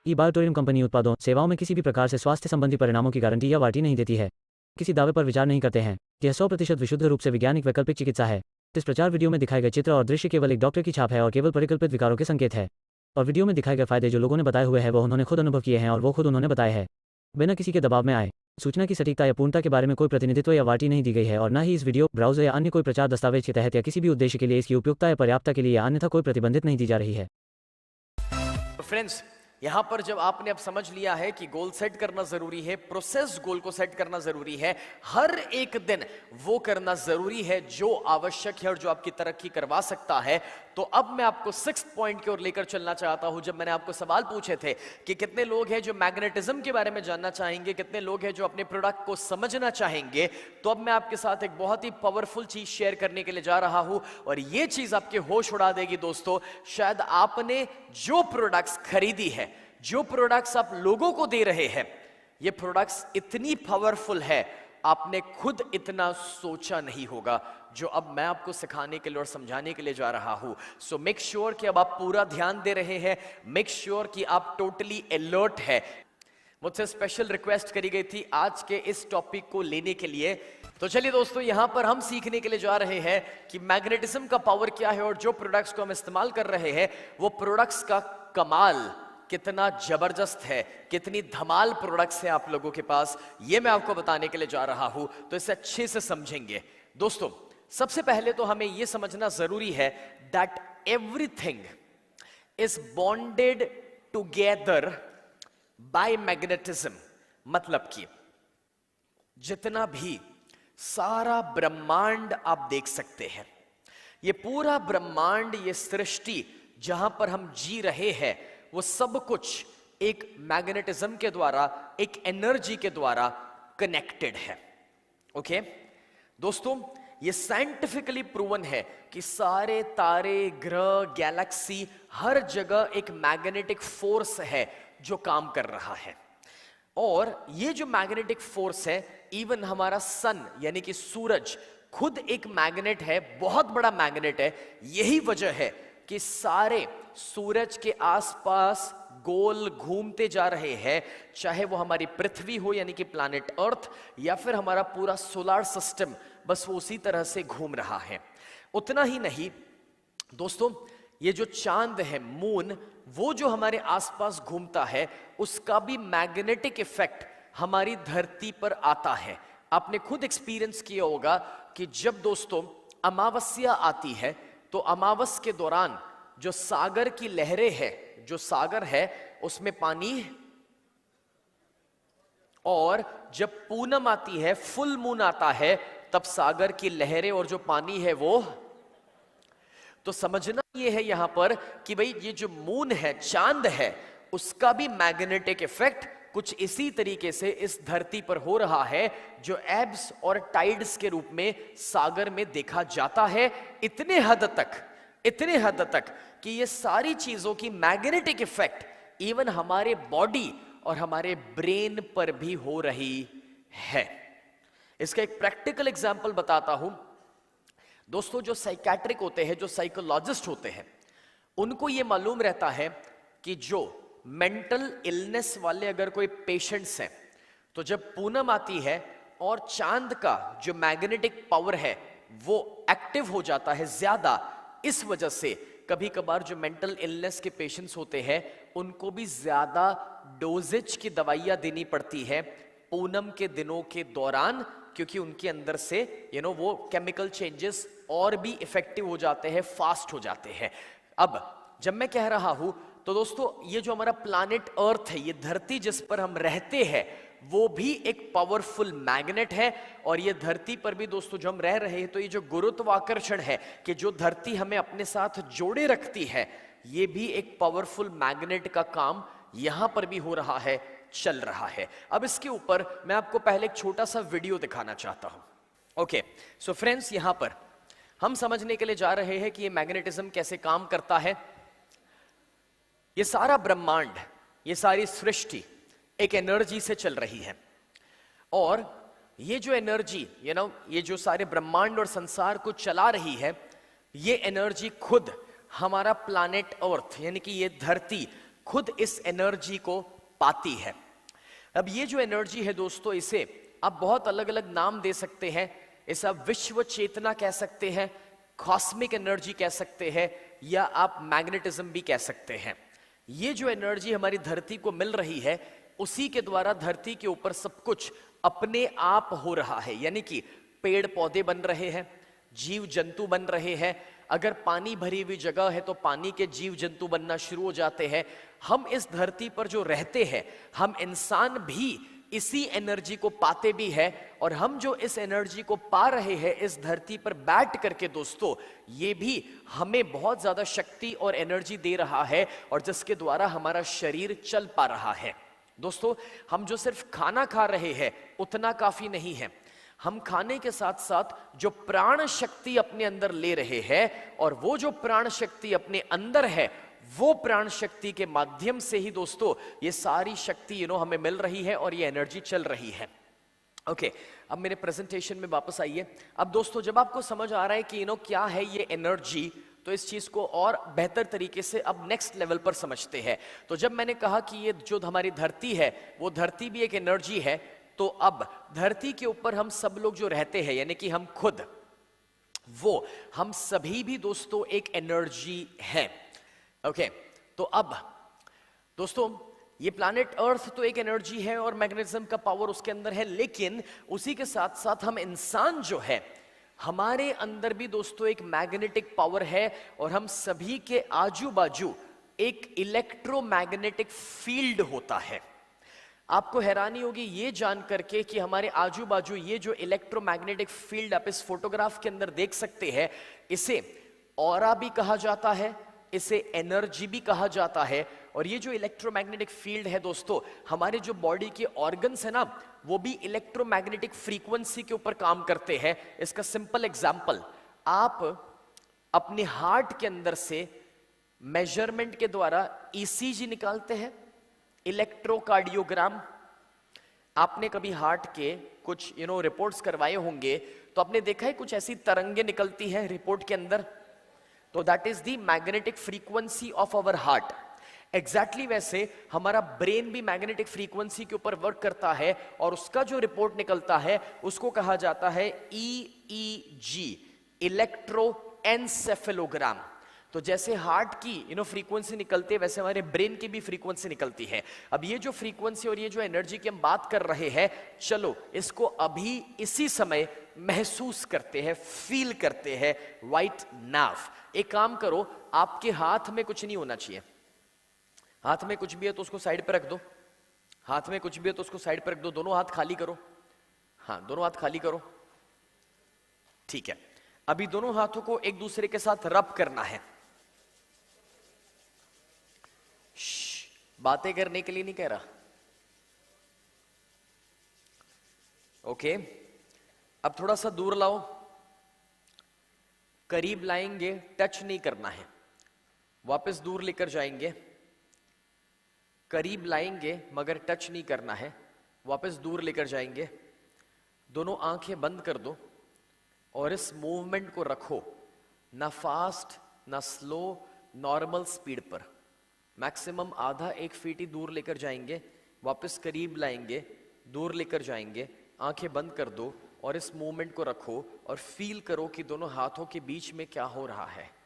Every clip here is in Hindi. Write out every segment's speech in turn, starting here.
ई-बायोटोरियम कंपनी उत्पादों सेवाओं में किसी भी प्रकार से स्वास्थ्य संबंधी परिणामों की गारंटी या वारंटी नहीं देती है। किसी दावे पर विचार नहीं करते हैं। यह 100% विशुद्ध रूप से वैज्ञानिक वैकल्पिक चिकित्सा है। इस प्रचार वीडियो में दिखाए गए चित्र और दृश्य केवल एक डॉक्टर की छाप है और केवल परिकल्पित विकारों के संकेत है। और वीडियो में दिखाए गए फायदे जो लोगों ने बताए हुए हैं वो उन्होंने खुद अनुभव किए हैं और वो खुद उन्होंने बताए हैं। बिना किसी के दबाव में आए सूचना की सटीकता या पूर्णता के बारे में कोई प्रतिनिधित्व या वारंटी नहीं दी गई है और न ही इस वीडियो ब्राउज़र या अन्य कोई प्रचार दस्तावेज के तहत या किसी भी उद्देश्य के लिए इसकी उपयुक्तता या पर्याप्तता के लिए या अन्यथा कोई प्रतिबंधित नहीं दी जा रही है। फ्रेंड्स, यहां पर जब आपने अब समझ लिया है कि गोल सेट करना जरूरी है, प्रोसेस गोल को सेट करना जरूरी है, हर एक दिन वो करना जरूरी है जो आवश्यक है और जो आपकी तरक्की करवा सकता है, तो अब मैं आपको 6th पॉइंट की ओर लेकर चलना चाहता हूं। जब मैंने आपको सवाल पूछे थे कि कितने लोग हैं जो मैग्नेटिज्म के बारे में जानना चाहेंगे, कितने लोग हैं जो अपने प्रोडक्ट को समझना चाहेंगे, तो अब मैं आपके साथ एक बहुत ही पावरफुल चीज शेयर करने के लिए जा रहा हूं और ये चीज आपके होश उड़ा देगी। दोस्तों, शायद आपने जो प्रोडक्ट्स खरीदी है, जो प्रोडक्ट्स आप लोगों को दे रहे हैं, ये प्रोडक्ट्स इतनी पावरफुल है आपने खुद इतना सोचा नहीं होगा, जो अब मैं आपको सिखाने के लिए और समझाने के लिए जा रहा हूं। सो मेक श्योर कि अब आप पूरा ध्यान दे रहे हैं, मेक श्योर कि आप टोटली अलर्ट है। मुझसे स्पेशल रिक्वेस्ट करी गई थी आज के इस टॉपिक को लेने के लिए, तो चलिए दोस्तों, यहां पर हम सीखने के लिए जा रहे हैं कि मैग्नेटिज्म का पावर क्या है और जो प्रोडक्ट्स को हम इस्तेमाल कर रहे हैं वो प्रोडक्ट्स का कमाल कितना जबरदस्त है, कितनी धमाल प्रोडक्ट्स हैं आप लोगों के पास, ये मैं आपको बताने के लिए जा रहा हूं, तो इसे अच्छे से समझेंगे। दोस्तों, सबसे पहले तो हमें यह समझना जरूरी है that everything is bonded together by magnetism. मतलब कि जितना भी सारा ब्रह्मांड आप देख सकते हैं, ये पूरा ब्रह्मांड, ये सृष्टि जहां पर हम जी रहे हैं, वो सब कुछ एक मैग्नेटिज्म के द्वारा, एक एनर्जी के द्वारा कनेक्टेड है। ओके दोस्तों, ये साइंटिफिकली प्रूवन है कि सारे तारे, ग्रह, गैलेक्सी, हर जगह एक मैग्नेटिक फोर्स है जो काम कर रहा है। और ये जो मैग्नेटिक फोर्स है, इवन हमारा सन यानी कि सूरज खुद एक मैग्नेट है, बहुत बड़ा मैग्नेट है। यही वजह है कि सारे सूरज के आसपास गोल घूमते जा रहे हैं, चाहे वो हमारी पृथ्वी हो यानी कि प्लैनेट अर्थ, या फिर हमारा पूरा सोलर सिस्टम, बस वो उसी तरह से घूम रहा है। उतना ही नहीं दोस्तों, ये जो चांद है, मून, वो जो हमारे आसपास घूमता है, उसका भी मैग्नेटिक इफेक्ट हमारी धरती पर आता है। आपने खुद एक्सपीरियंस किया होगा कि जब दोस्तों अमावस्या आती है, तो अमावस के दौरान जो सागर की लहरें हैं, जो सागर है उसमें पानी, और जब पूनम आती है, फुल मून आता है, तब सागर की लहरें और जो पानी है वो, तो समझना ये है यहां पर कि भाई ये जो मून है, चांद है, उसका भी मैग्नेटिक इफेक्ट कुछ इसी तरीके से इस धरती पर हो रहा है, जो एब्स और टाइड्स के रूप में सागर में देखा जाता है। इतने हद तक कि ये सारी चीजों की मैग्नेटिक इफेक्ट इवन हमारे बॉडी और हमारे ब्रेन पर भी हो रही है। इसका एक प्रैक्टिकल एग्जांपल बताता हूं दोस्तों। जो साइकेट्रिक होते हैं, जो साइकोलॉजिस्ट होते हैं, उनको ये मालूम रहता है कि जो मेंटल इलनेस वाले अगर कोई पेशेंट्स हैं, तो जब पूनम आती है और चांद का जो मैग्नेटिक पावर है वो एक्टिव हो जाता है ज्यादा, इस वजह से कभी कभार जो मेंटल इलनेस के पेशेंट्स होते हैं उनको भी ज्यादा डोजेज की दवाइयां देनी पड़ती है पूनम के दिनों के दौरान, क्योंकि उनके अंदर से वो केमिकल चेंजेस और भी इफेक्टिव हो जाते हैं, फास्ट हो जाते हैं। अब जब मैं कह रहा हूं तो दोस्तों, ये जो हमारा प्लैनेट अर्थ है, ये धरती जिस पर हम रहते हैं, वो भी एक पावरफुल मैग्नेट है। और ये धरती पर भी दोस्तों जो हम रह रहे हैं, तो ये जो गुरुत्वाकर्षण है कि जो धरती हमें अपने साथ जोड़े रखती है, ये भी एक पावरफुल मैग्नेट का काम यहां पर भी हो रहा है, चल रहा है। अब इसके ऊपर मैं आपको पहले एक छोटा सा वीडियो दिखाना चाहता हूं। ओके सो फ्रेंड्स, यहां पर हम समझने के लिए जा रहे हैं कि ये मैग्नेटिज्म कैसे काम करता है। ये सारा ब्रह्मांड, ये सारी सृष्टि एक एनर्जी से चल रही है, और ये जो एनर्जी ये जो सारे ब्रह्मांड और संसार को चला रही है, ये एनर्जी खुद हमारा प्लैनेट अर्थ यानी कि ये धरती खुद इस एनर्जी को पाती है। अब ये जो एनर्जी है दोस्तों, इसे आप बहुत अलग अलग नाम दे सकते हैं। इसे आप विश्व चेतना कह सकते हैं, कॉस्मिक एनर्जी कह सकते हैं, या आप मैग्नेटिज्म भी कह सकते हैं। ये जो एनर्जी हमारी धरती को मिल रही है, उसी के द्वारा धरती के ऊपर सब कुछ अपने आप हो रहा है। यानी कि पेड़ पौधे बन रहे हैं, जीव जंतु बन रहे हैं। अगर पानी भरी हुई जगह है तो पानी के जीव जंतु बनना शुरू हो जाते हैं। हम इस धरती पर जो रहते हैं, हम इंसान भी इसी एनर्जी को पाते भी है, और हम जो इस एनर्जी को पा रहे हैं इस धरती पर बैठ करके दोस्तों, ये भी हमें बहुत ज्यादा शक्ति और एनर्जी दे रहा है, और जिसके द्वारा हमारा शरीर चल पा रहा है। दोस्तों, हम जो सिर्फ खाना खा रहे हैं उतना काफी नहीं है। हम खाने के साथ साथ जो प्राण शक्ति अपने अंदर ले रहे हैं, और वो जो प्राण शक्ति अपने अंदर है, वो प्राण शक्ति के माध्यम से ही दोस्तों ये सारी शक्ति हमें मिल रही है और ये एनर्जी चल रही है। ओके, अब मेरे प्रेजेंटेशन में वापस आइए। अब दोस्तों, जब आपको समझ आ रहा है कि क्या है ये एनर्जी, तो इस चीज को और बेहतर तरीके से अब नेक्स्ट लेवल पर समझते हैं। तो जब मैंने कहा कि ये जो हमारी धरती है, वो धरती भी एक एनर्जी है, तो अब धरती के ऊपर हम सब लोग जो रहते हैं, यानी कि हम खुद, वो हम सभी भी दोस्तों एक एनर्जी है। ओके, तो अब दोस्तों, ये प्लैनेट अर्थ तो एक एनर्जी है और मैग्नेटिज्म का पावर उसके अंदर है, लेकिन उसी के साथ साथ हम इंसान जो है, हमारे अंदर भी दोस्तों एक मैग्नेटिक पावर है, और हम सभी के आजू बाजू एक इलेक्ट्रोमैग्नेटिक फील्ड होता है। आपको हैरानी होगी ये जान करके कि हमारे आजू बाजू ये जो इलेक्ट्रोमैग्नेटिक फील्ड आप इस फोटोग्राफ के अंदर देख सकते हैं, इसे ऑरा भी कहा जाता है, इसे एनर्जी भी कहा जाता है। और ये जो इलेक्ट्रोमैग्नेटिक फील्ड है दोस्तों, हमारे जो बॉडी के ऑर्गन्स है ना, वो भी इलेक्ट्रोमैग्नेटिक फ्रीक्वेंसी के ऊपर काम करते हैं। इसका सिंपल एग्जांपल, आप अपने हार्ट के अंदर से मेजरमेंट के द्वारा ईसीजी निकालते हैं, इलेक्ट्रोकार्डियोग्राम। आपने कभी हार्ट के कुछ रिपोर्ट्स करवाए होंगे, तो आपने देखा है कुछ ऐसी तरंगे निकलती है रिपोर्ट के अंदर, तो that is the magnetic frequency of our heart. Exactly वैसे हमारा ब्रेन भी मैग्नेटिक फ्रीक्वेंसी के ऊपर वर्क करता है, और उसका जो रिपोर्ट निकलता है उसको कहा जाता है ईईजी, इलेक्ट्रोएन्सेफेलोग्राम। तो जैसे हार्ट की फ्रीक्वेंसी निकलती है, वैसे हमारे ब्रेन की भी फ्रीक्वेंसी निकलती है। अब ये जो फ्रीक्वेंसी और ये जो एनर्जी की हम बात कर रहे हैं, चलो इसको अभी इसी समय महसूस करते हैं, फील करते हैं राइट नाउ। एक काम करो, आपके हाथ में कुछ नहीं होना चाहिए। हाथ में कुछ भी है तो उसको साइड पर रख दो, हाथ में कुछ भी है तो उसको साइड पर रख दो। दोनों हाथ खाली करो, हाँ दोनों हाथ खाली करो, ठीक है। अभी दोनों हाथों को एक दूसरे के साथ रब करना है। बातें करने के लिए नहीं कह रहा, ओके। अब थोड़ा सा दूर लाओ, करीब लाएंगे, टच नहीं करना है। वापस दूर लेकर जाएंगे, करीब लाएंगे मगर टच नहीं करना है। वापस दूर लेकर जाएंगे, दोनों आंखें बंद कर दो और इस मूवमेंट को रखो, ना फास्ट ना स्लो, नॉर्मल स्पीड पर। मैक्सिमम आधा 1 फीट ही दूर लेकर जाएंगे, वापस करीब लाएंगे, दूर लेकर जाएंगे, आंखें बंद कर दो और इस मूवमेंट को रखो और फील करो कि दोनों हाथों के बीच में क्या हो रहा है।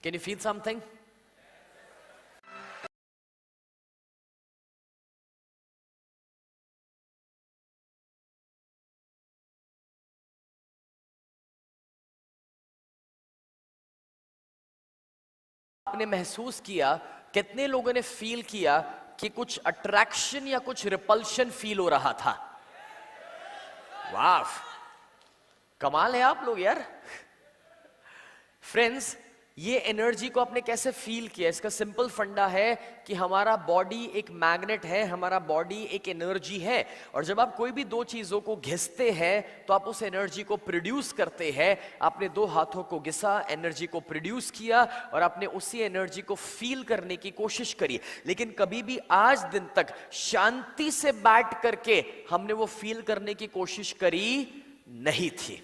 Can you feel something? आपने महसूस किया, कितने लोगों ने फील किया कि कुछ अट्रैक्शन या कुछ रिपल्शन फील हो रहा था? वाह, कमाल है आप लोग यार। फ्रेंड्स, ये एनर्जी को आपने कैसे फील किया? इसका सिंपल फंडा है कि हमारा बॉडी एक मैग्नेट है, हमारा बॉडी एक एनर्जी है, और जब आप कोई भी दो चीजों को घिसते हैं तो आप उस एनर्जी को प्रोड्यूस करते हैं। आपने दो हाथों को घिसा, एनर्जी को प्रोड्यूस किया और आपने उसी एनर्जी को फील करने की कोशिश करी। लेकिन कभी भी आज दिन तक शांति से बैठ करके हमने वो फील करने की कोशिश करी नहीं थी।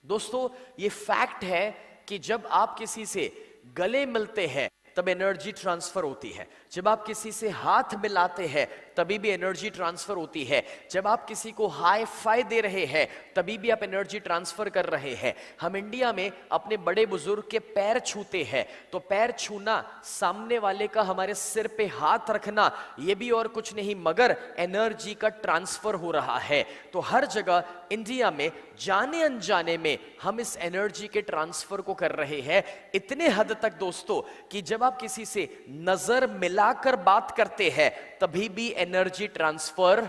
दोस्तों ये फैक्ट है कि जब आप किसी से गले मिलते हैं तब एनर्जी ट्रांसफर होती है, जब आप किसी से हाथ मिलाते हैं तभी भी एनर्जी ट्रांसफर होती है, जब आप किसी को हाई फाई दे रहे हैं तभी भी आप एनर्जी ट्रांसफर कर रहे हैं। हम इंडिया में अपने बड़े बुजुर्ग के पैर छूते हैं तो पैर छूना, सामने वाले का हमारे सिर पे हाथ रखना, ये भी और कुछ नहीं मगर एनर्जी का ट्रांसफर हो रहा है। तो हर जगह इंडिया में जाने अनजाने में हम इस एनर्जी के ट्रांसफर को कर रहे हैं, इतने हद तक दोस्तों कि जब आप किसी से नजर मिलाकर बात करते हैं तभी भी एनर्जी ट्रांसफर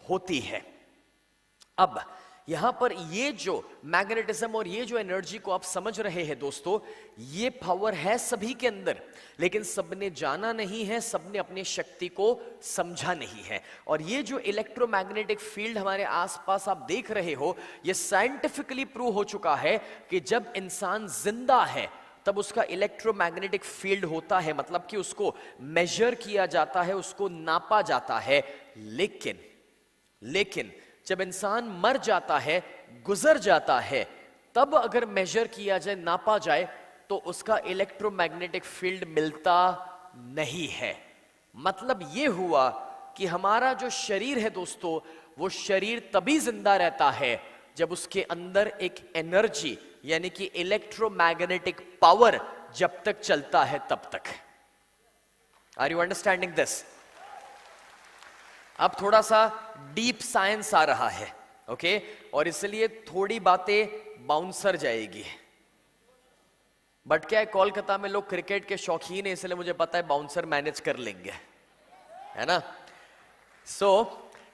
होती है। अब यहां पर ये जो मैग्नेटिज्म और ये जो एनर्जी को आप समझ रहे हैं दोस्तों, ये पावर है सभी के अंदर, लेकिन सबने जाना नहीं है, सबने अपनी शक्ति को समझा नहीं है। और ये जो इलेक्ट्रोमैग्नेटिक फील्ड हमारे आसपास आप देख रहे हो, ये साइंटिफिकली प्रूव हो चुका है कि जब इंसान जिंदा है तब उसका इलेक्ट्रोमैग्नेटिक फील्ड होता है, मतलब कि उसको मेजर किया जाता है, उसको नापा जाता है। लेकिन जब इंसान मर जाता है, गुजर जाता है, तब अगर मेजर किया जाए, नापा जाए, तो उसका इलेक्ट्रोमैग्नेटिक फील्ड मिलता नहीं है। मतलब यह हुआ कि हमारा जो शरीर है दोस्तों, वो शरीर तभी जिंदा रहता है जब उसके अंदर एक एनर्जी यानी कि इलेक्ट्रोमैग्नेटिक पावर जब तक चलता है तब तक। Are you understanding this? अब थोड़ा सा डीप साइंस आ रहा है, ओके? और इसलिए थोड़ी बातें बाउंसर जाएगी। बट क्या है, कोलकाता में लोग क्रिकेट के शौकीन है, इसलिए मुझे पता है बाउंसर मैनेज कर लेंगे, है ना?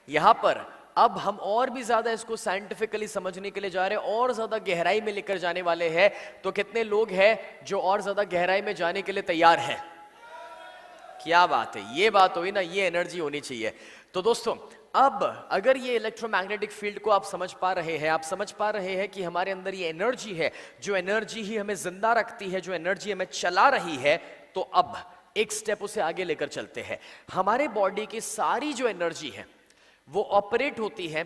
यहां पर अब हम और भी ज्यादा इसको साइंटिफिकली समझने के लिए जा रहे हैं, और ज्यादा गहराई में लेकर जाने वाले हैं। तो कितने लोग हैं जो और ज्यादा गहराई में जाने के लिए तैयार हैं? क्या बात है, ये बात हुई ना, ये एनर्जी होनी चाहिए। तो दोस्तों अब अगर ये इलेक्ट्रोमैग्नेटिक फील्ड को आप समझ पा रहे हैं, आप समझ पा रहे हैं कि हमारे अंदर ये एनर्जी है, जो एनर्जी ही हमें जिंदा रखती है, जो एनर्जी हमें चला रही है, तो अब एक स्टेप उसे आगे लेकर चलते हैं। हमारे बॉडी की सारी जो एनर्जी है वो ऑपरेट होती है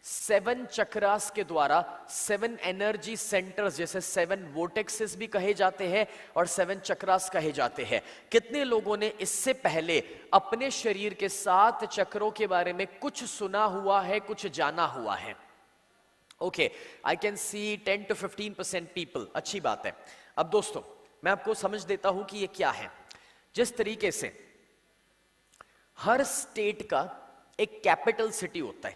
7 चक्रास के द्वारा, 7 एनर्जी सेंटर्स, जैसे 7 वोर्टेक्सेस भी कहे जाते हैं और 7 चक्रास कहे जाते हैं। कितने लोगों ने इससे पहले अपने शरीर के 7 चक्रों के बारे में कुछ सुना हुआ है, कुछ जाना हुआ है? Okay, I can see 10 to 15% people. अच्छी बात है। अब दोस्तों मैं आपको समझ देता हूं कि ये क्या है। जिस तरीके से हर स्टेट का एक कैपिटल सिटी होता है,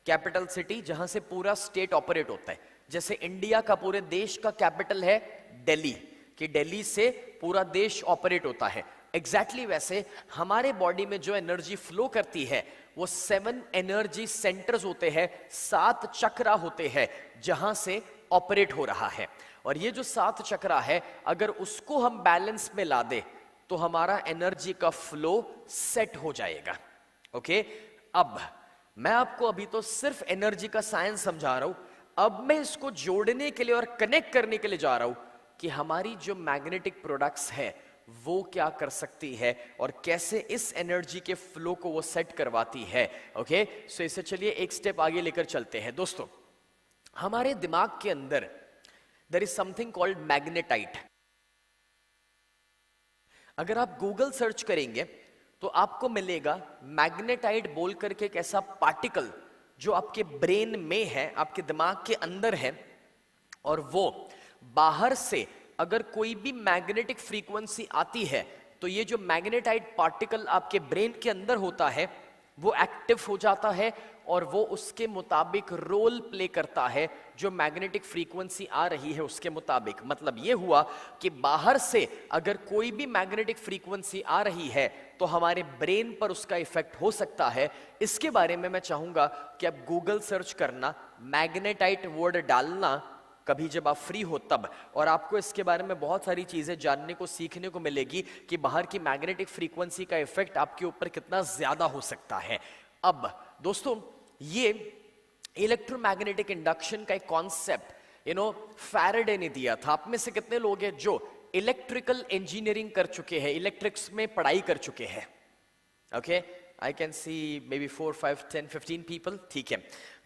कैपिटल सिटी जहां से पूरा स्टेट ऑपरेट होता है, जैसे इंडिया का पूरे देश का कैपिटल है दिल्ली, कि दिल्ली से पूरा देश ऑपरेट होता है। एग्जैक्टली वैसे हमारे बॉडी में जो एनर्जी फ्लो करती है वो 7 एनर्जी सेंटर्स होते हैं, 7 चक्रा होते हैं जहां से ऑपरेट हो रहा है। और ये जो 7 चक्रा है, अगर उसको हम बैलेंस में ला दे तो हमारा एनर्जी का फ्लो सेट हो जाएगा। ओके, अब मैं आपको अभी तो सिर्फ एनर्जी का साइंस समझा रहा हूं, अब मैं इसको जोड़ने के लिए और कनेक्ट करने के लिए जा रहा हूं कि हमारी जो मैग्नेटिक प्रोडक्ट्स है वो क्या कर सकती है और कैसे इस एनर्जी के फ्लो को वो सेट करवाती है। ओके, सो इसे चलिए एक स्टेप आगे लेकर चलते हैं। दोस्तों हमारे दिमाग के अंदर there is something called magnetite. अगर आप गूगल सर्च करेंगे तो आपको मिलेगा मैग्नेटाइट बोल करके एक ऐसा पार्टिकल जो आपके ब्रेन में है, आपके दिमाग के अंदर है, और वो बाहर से अगर कोई भी मैग्नेटिक फ्रीक्वेंसी आती है तो ये जो मैग्नेटाइट पार्टिकल आपके ब्रेन के अंदर होता है वो एक्टिव हो जाता है और वो उसके मुताबिक रोल प्ले करता है जो मैग्नेटिक फ्रीक्वेंसी आ रही है उसके मुताबिक। मतलब ये हुआ कि बाहर से अगर कोई भी मैग्नेटिक फ्रीक्वेंसी आ रही है तो हमारे ब्रेन पर उसका इफेक्ट हो सकता है। इसके बारे में मैं चाहूंगा कि आप गूगल सर्च करना, मैग्नेटाइट वर्ड डालना कभी जब आप फ्री हो तब, और आपको इसके बारे में बहुत सारी चीजें जानने को, सीखने को मिलेगी कि बाहर की मैग्नेटिक फ्रीक्वेंसी का इफेक्ट आपके ऊपर कितना ज्यादा हो सकता है। अब दोस्तों ये इलेक्ट्रोमैग्नेटिक इंडक्शन का एक कॉन्सेप्ट फैराडे ने दिया था। आप में से कितने लोग हैं जो इलेक्ट्रिकल इंजीनियरिंग कर चुके हैं, इलेक्ट्रिक्स में पढ़ाई कर चुके हैं? Okay, I can see may be 4, 5, 10, 15 people. ठीक है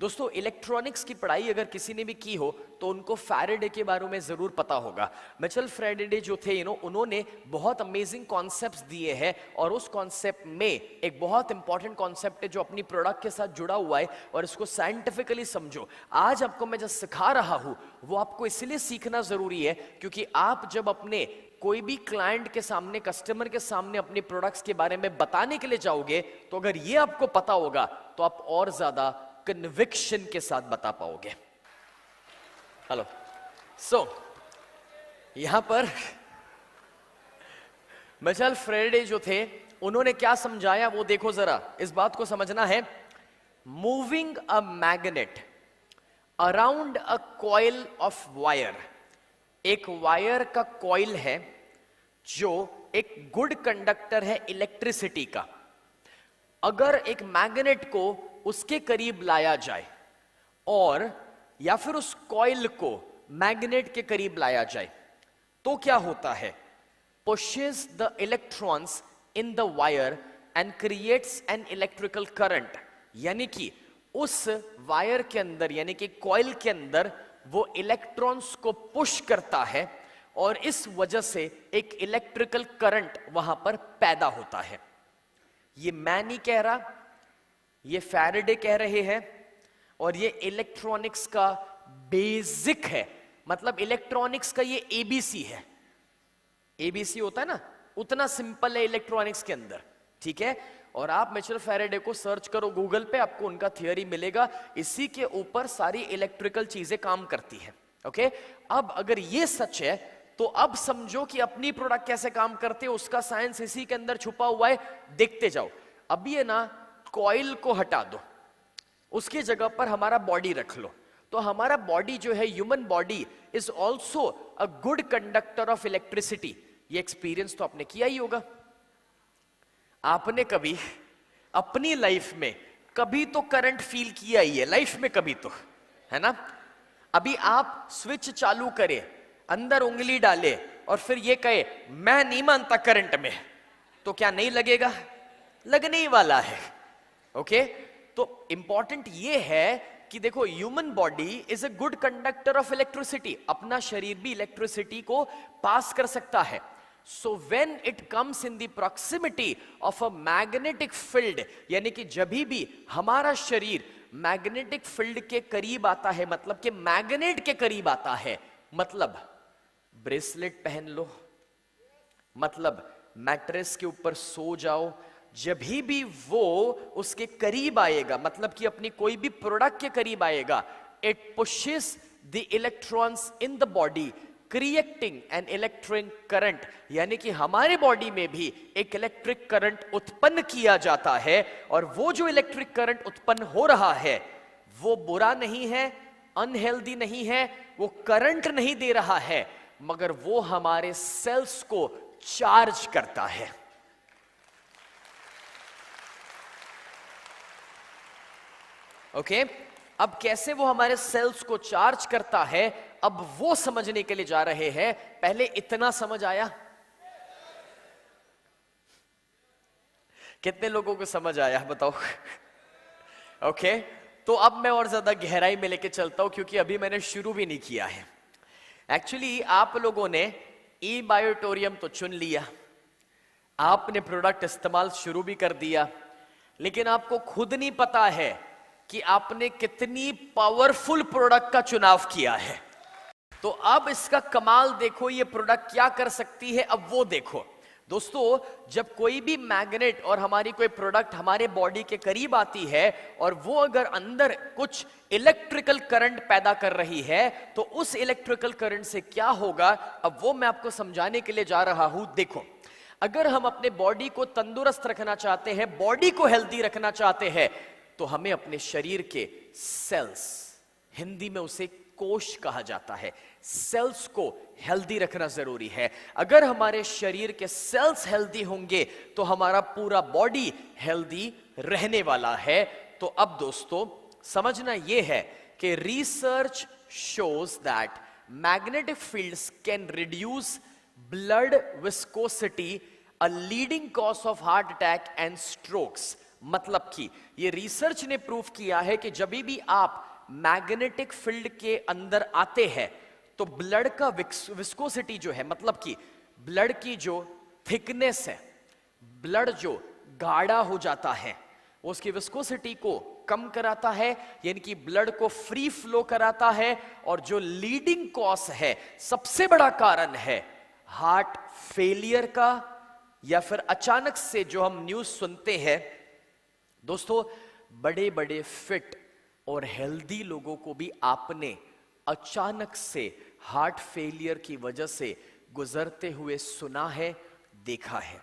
दोस्तों, इलेक्ट्रॉनिक्स की पढ़ाई अगर किसी ने भी की हो तो उनको फैराडे के बारे में जरूर पता होगा। मिचेल फैराडे जो थे उन्होंने बहुत अमेजिंग कॉन्सेप्ट्स दिए हैं, और उस कॉन्सेप्ट में एक बहुत इंपॉर्टेंट कॉन्सेप्ट है जो अपनी प्रोडक्ट के साथ जुड़ा हुआ है, और इसको साइंटिफिकली समझो। आज आपको मैं जो सिखा रहा हूं वो आपको इसलिए सीखना जरूरी है क्योंकि आप जब अपने कोई भी क्लाइंट के सामने, कस्टमर के सामने अपने प्रोडक्ट्स के बारे में बताने के लिए जाओगे, तो अगर ये आपको पता होगा तो आप और ज्यादा कन्विक्शन के साथ बता पाओगे। हेलो, सो यहां पर मिचेल फैराडे जो थे उन्होंने क्या समझाया वो देखो जरा, इस बात को समझना है। Moving a magnet around a coil of wire, एक वायर का कॉइल है जो एक गुड कंडक्टर है इलेक्ट्रिसिटी का। अगर एक मैग्नेट को उसके करीब लाया जाए और या फिर उस कॉइल को मैग्नेट के करीब लाया जाए तो क्या होता है? Pushes the electrons in the wire and creates an electrical current, यानी कि उस वायर के अंदर यानी कि कॉइल के अंदर वो इलेक्ट्रॉन्स को पुश करता है और इस वजह से एक इलेक्ट्रिकल करंट वहां पर पैदा होता है। ये मैं नहीं कह रहा, ये फैराडे कह रहे हैं, और ये इलेक्ट्रॉनिक्स का बेसिक है। मतलब इलेक्ट्रॉनिक्स का ये एबीसी है। एबीसी होता है ना, उतना सिंपल है इलेक्ट्रॉनिक्स के अंदर, ठीक है। और आप मिचेल फैराडे को सर्च करो गूगल पे, आपको उनका थियरी मिलेगा। इसी के ऊपर सारी इलेक्ट्रिकल चीजें काम करती है, ओके। अब अगर ये सच है तो अब समझो कि अपनी प्रोडक्ट कैसे काम करते हैं, उसका साइंस इसी के अंदर छुपा हुआ है। देखते जाओ। अब ये ना कॉइल को हटा दो, उसकी जगह पर हमारा बॉडी रख लो, तो हमारा बॉडी जो है, human body is also a good conductor of electricity. ये एक्सपीरियंस तो आपने किया ही होगा। आपने कभी अपनी लाइफ में कभी तो करंट फील किया ही है, लाइफ में कभी तो, है ना। अभी आप स्विच चालू करें, अंदर उंगली डाले और फिर ये कहे मैं नहीं मानता करंट में, तो क्या नहीं लगेगा? लगने ही वाला है, ओके। तो इंपॉर्टेंट ये है कि देखो, human body is a good conductor of electricity. अपना शरीर भी इलेक्ट्रिसिटी को पास कर सकता है। So when it comes in the proximity of a magnetic field, यानी कि जब भी हमारा शरीर मैग्नेटिक फील्ड के करीब आता है, मतलब कि मैग्नेट के करीब आता है, मतलब ब्रेसलेट पहन लो, मतलब मैट्रेस के ऊपर सो जाओ, जब भी वो उसके करीब आएगा, मतलब कि अपनी कोई भी प्रोडक्ट के करीब आएगा, it pushes the electrons in the body creating an electric current, यानी कि हमारे बॉडी में भी एक इलेक्ट्रिक करंट उत्पन्न किया जाता है। और वो जो इलेक्ट्रिक करंट उत्पन्न हो रहा है वो बुरा नहीं है, अनहेल्दी नहीं है, वो करंट नहीं दे रहा है, मगर वो हमारे सेल्स को चार्ज करता है। ओके, अब कैसे वो हमारे सेल्स को चार्ज करता है, अब वो समझने के लिए जा रहे हैं। पहले इतना समझ आया? कितने लोगों को समझ आया बताओ? ओके, तो अब मैं और ज्यादा गहराई में लेके चलता हूं, क्योंकि अभी मैंने शुरू भी नहीं किया है। एक्चुअली आप लोगों ने ई बायोटोरियम तो चुन लिया, आपने प्रोडक्ट इस्तेमाल शुरू भी कर दिया, लेकिन आपको खुद नहीं पता है कि आपने कितनी पावरफुल प्रोडक्ट का चुनाव किया है। तो अब इसका कमाल देखो, ये प्रोडक्ट क्या कर सकती है, अब वो देखो। दोस्तों, जब कोई भी मैग्नेट और हमारी कोई प्रोडक्ट हमारे बॉडी के करीब आती है और वो अगर अंदर कुछ इलेक्ट्रिकल करंट पैदा कर रही है, तो उस इलेक्ट्रिकल करंट से क्या होगा, अब वो मैं आपको समझाने के लिए जा रहा हूं। देखो, अगर हम अपने बॉडी को तंदुरुस्त रखना चाहते हैं, बॉडी को हेल्दी रखना चाहते हैं, तो हमें अपने शरीर के सेल्स, हिंदी में उसे कोश कहा जाता है, सेल्स को हेल्दी रखना जरूरी है। अगर हमारे शरीर के सेल्स हेल्दी होंगे तो हमारा पूरा बॉडी हेल्दी रहने वाला है। तो अब दोस्तों समझना यह है कि research shows that magnetic fields can reduce blood viscosity, a leading cause of heart attack and strokes. मतलब कि ये रिसर्च ने प्रूव किया है कि जब भी आप मैग्नेटिक फील्ड के अंदर आते हैं तो ब्लड का विस्कोसिटी जो है, मतलब कि ब्लड की जो थिकनेस है, ब्लड जो गाढ़ा हो जाता है, उसकी विस्कोसिटी को कम कराता है, यानी कि ब्लड को फ्री फ्लो कराता है। और जो लीडिंग कॉज है, सबसे बड़ा कारण है हार्ट फेलियर का, या फिर अचानक से जो हम न्यूज सुनते हैं दोस्तों, बड़े बड़े फिट और हेल्दी लोगों को भी आपने अचानक से हार्ट फेलियर की वजह से गुजरते हुए सुना है, देखा है।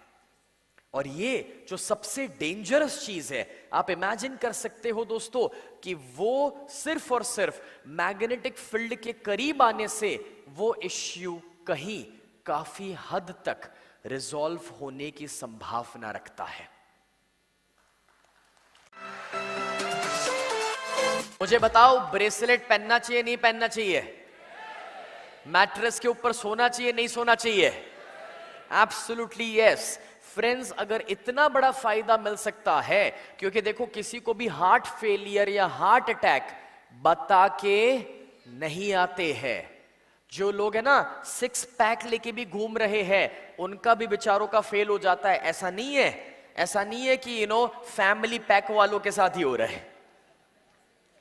और ये जो सबसे डेंजरस चीज है, आप इमेजिन कर सकते हो दोस्तों कि वो सिर्फ और सिर्फ मैग्नेटिक फील्ड के करीब आने से वो इश्यू कहीं काफी हद तक रिजॉल्व होने की संभावना रखता है। मुझे बताओ, ब्रेसलेट पहनना चाहिए नहीं पहनना चाहिए? मैट्रेस के ऊपर सोना चाहिए नहीं सोना चाहिए? Absolutely yes. फ्रेंड्स, अगर इतना बड़ा फायदा मिल सकता है, क्योंकि देखो किसी को भी हार्ट फेलियर या हार्ट अटैक बता के नहीं आते हैं। जो लोग है ना 6 पैक लेके भी घूम रहे हैं, उनका भी बेचारों का फेल हो जाता है। ऐसा नहीं है, ऐसा नहीं है कि फैमिली पैक वालों के साथ ही हो रहा है,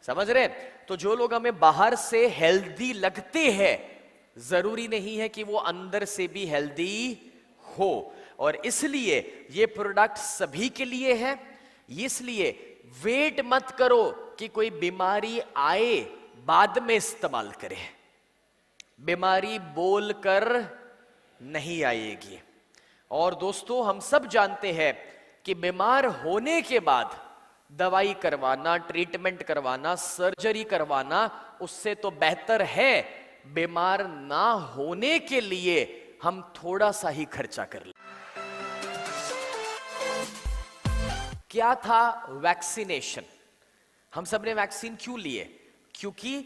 समझ रहे? तो जो लोग हमें बाहर से हेल्दी लगते हैं, जरूरी नहीं है कि वो अंदर से भी हेल्दी हो। और इसलिए ये प्रोडक्ट सभी के लिए है। इसलिए वेट मत करो कि कोई बीमारी आए बाद में इस्तेमाल करें। बीमारी बोलकर नहीं आएगी। और दोस्तों, हम सब जानते हैं कि बीमार होने के बाद दवाई करवाना, ट्रीटमेंट करवाना, सर्जरी करवाना, उससे तो बेहतर है बीमार ना होने के लिए हम थोड़ा सा ही खर्चा कर लें। क्या था वैक्सीनेशन? हम सब ने वैक्सीन क्यों लिए? क्योंकि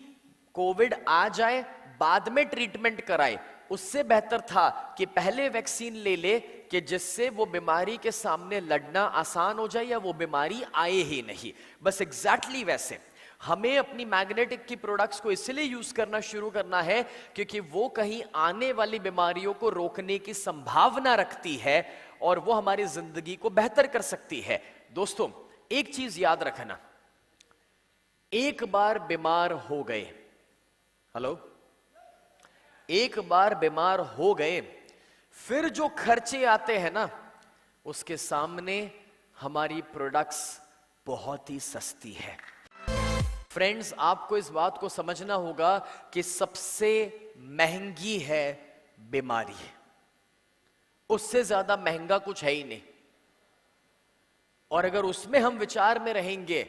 कोविड आ जाए बाद में ट्रीटमेंट कराए, उससे बेहतर था कि पहले वैक्सीन ले ले कि जिससे वो बीमारी के सामने लड़ना आसान हो जाए या वो बीमारी आए ही नहीं। बस एग्जैक्टली वैसे हमें अपनी मैग्नेटिक की प्रोडक्ट्स को इसलिए यूज करना शुरू करना है क्योंकि वो कहीं आने वाली बीमारियों को रोकने की संभावना रखती है और वो हमारी जिंदगी को बेहतर कर सकती है। दोस्तों, एक चीज याद रखना, एक बार बीमार हो गए, हेलो, एक बार बीमार हो गए, फिर जो खर्चे आते हैं ना, उसके सामने हमारी प्रोडक्ट्स बहुत ही सस्ती है। फ्रेंड्स, आपको इस बात को समझना होगा कि सबसे महंगी है बीमारी, उससे ज्यादा महंगा कुछ है ही नहीं। और अगर उसमें हम विचार में रहेंगे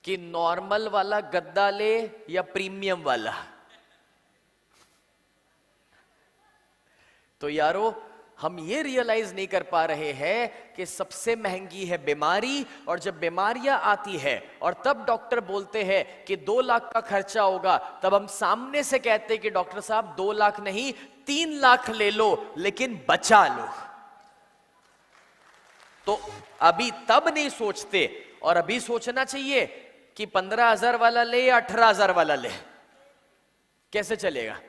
कि नॉर्मल वाला गद्दा ले या प्रीमियम वाला, तो यारो हम ये रियलाइज नहीं कर पा रहे हैं कि सबसे महंगी है बीमारी। और जब बीमारियां आती है और तब डॉक्टर बोलते हैं कि 2 लाख का खर्चा होगा, तब हम सामने से कहते हैं कि डॉक्टर साहब 2 लाख नहीं 3 लाख ले लो, लेकिन बचा लो। तो अभी तब नहीं सोचते, और अभी सोचना चाहिए कि 15,000 वाला ले या 18,000 वाला ले, कैसे चलेगा?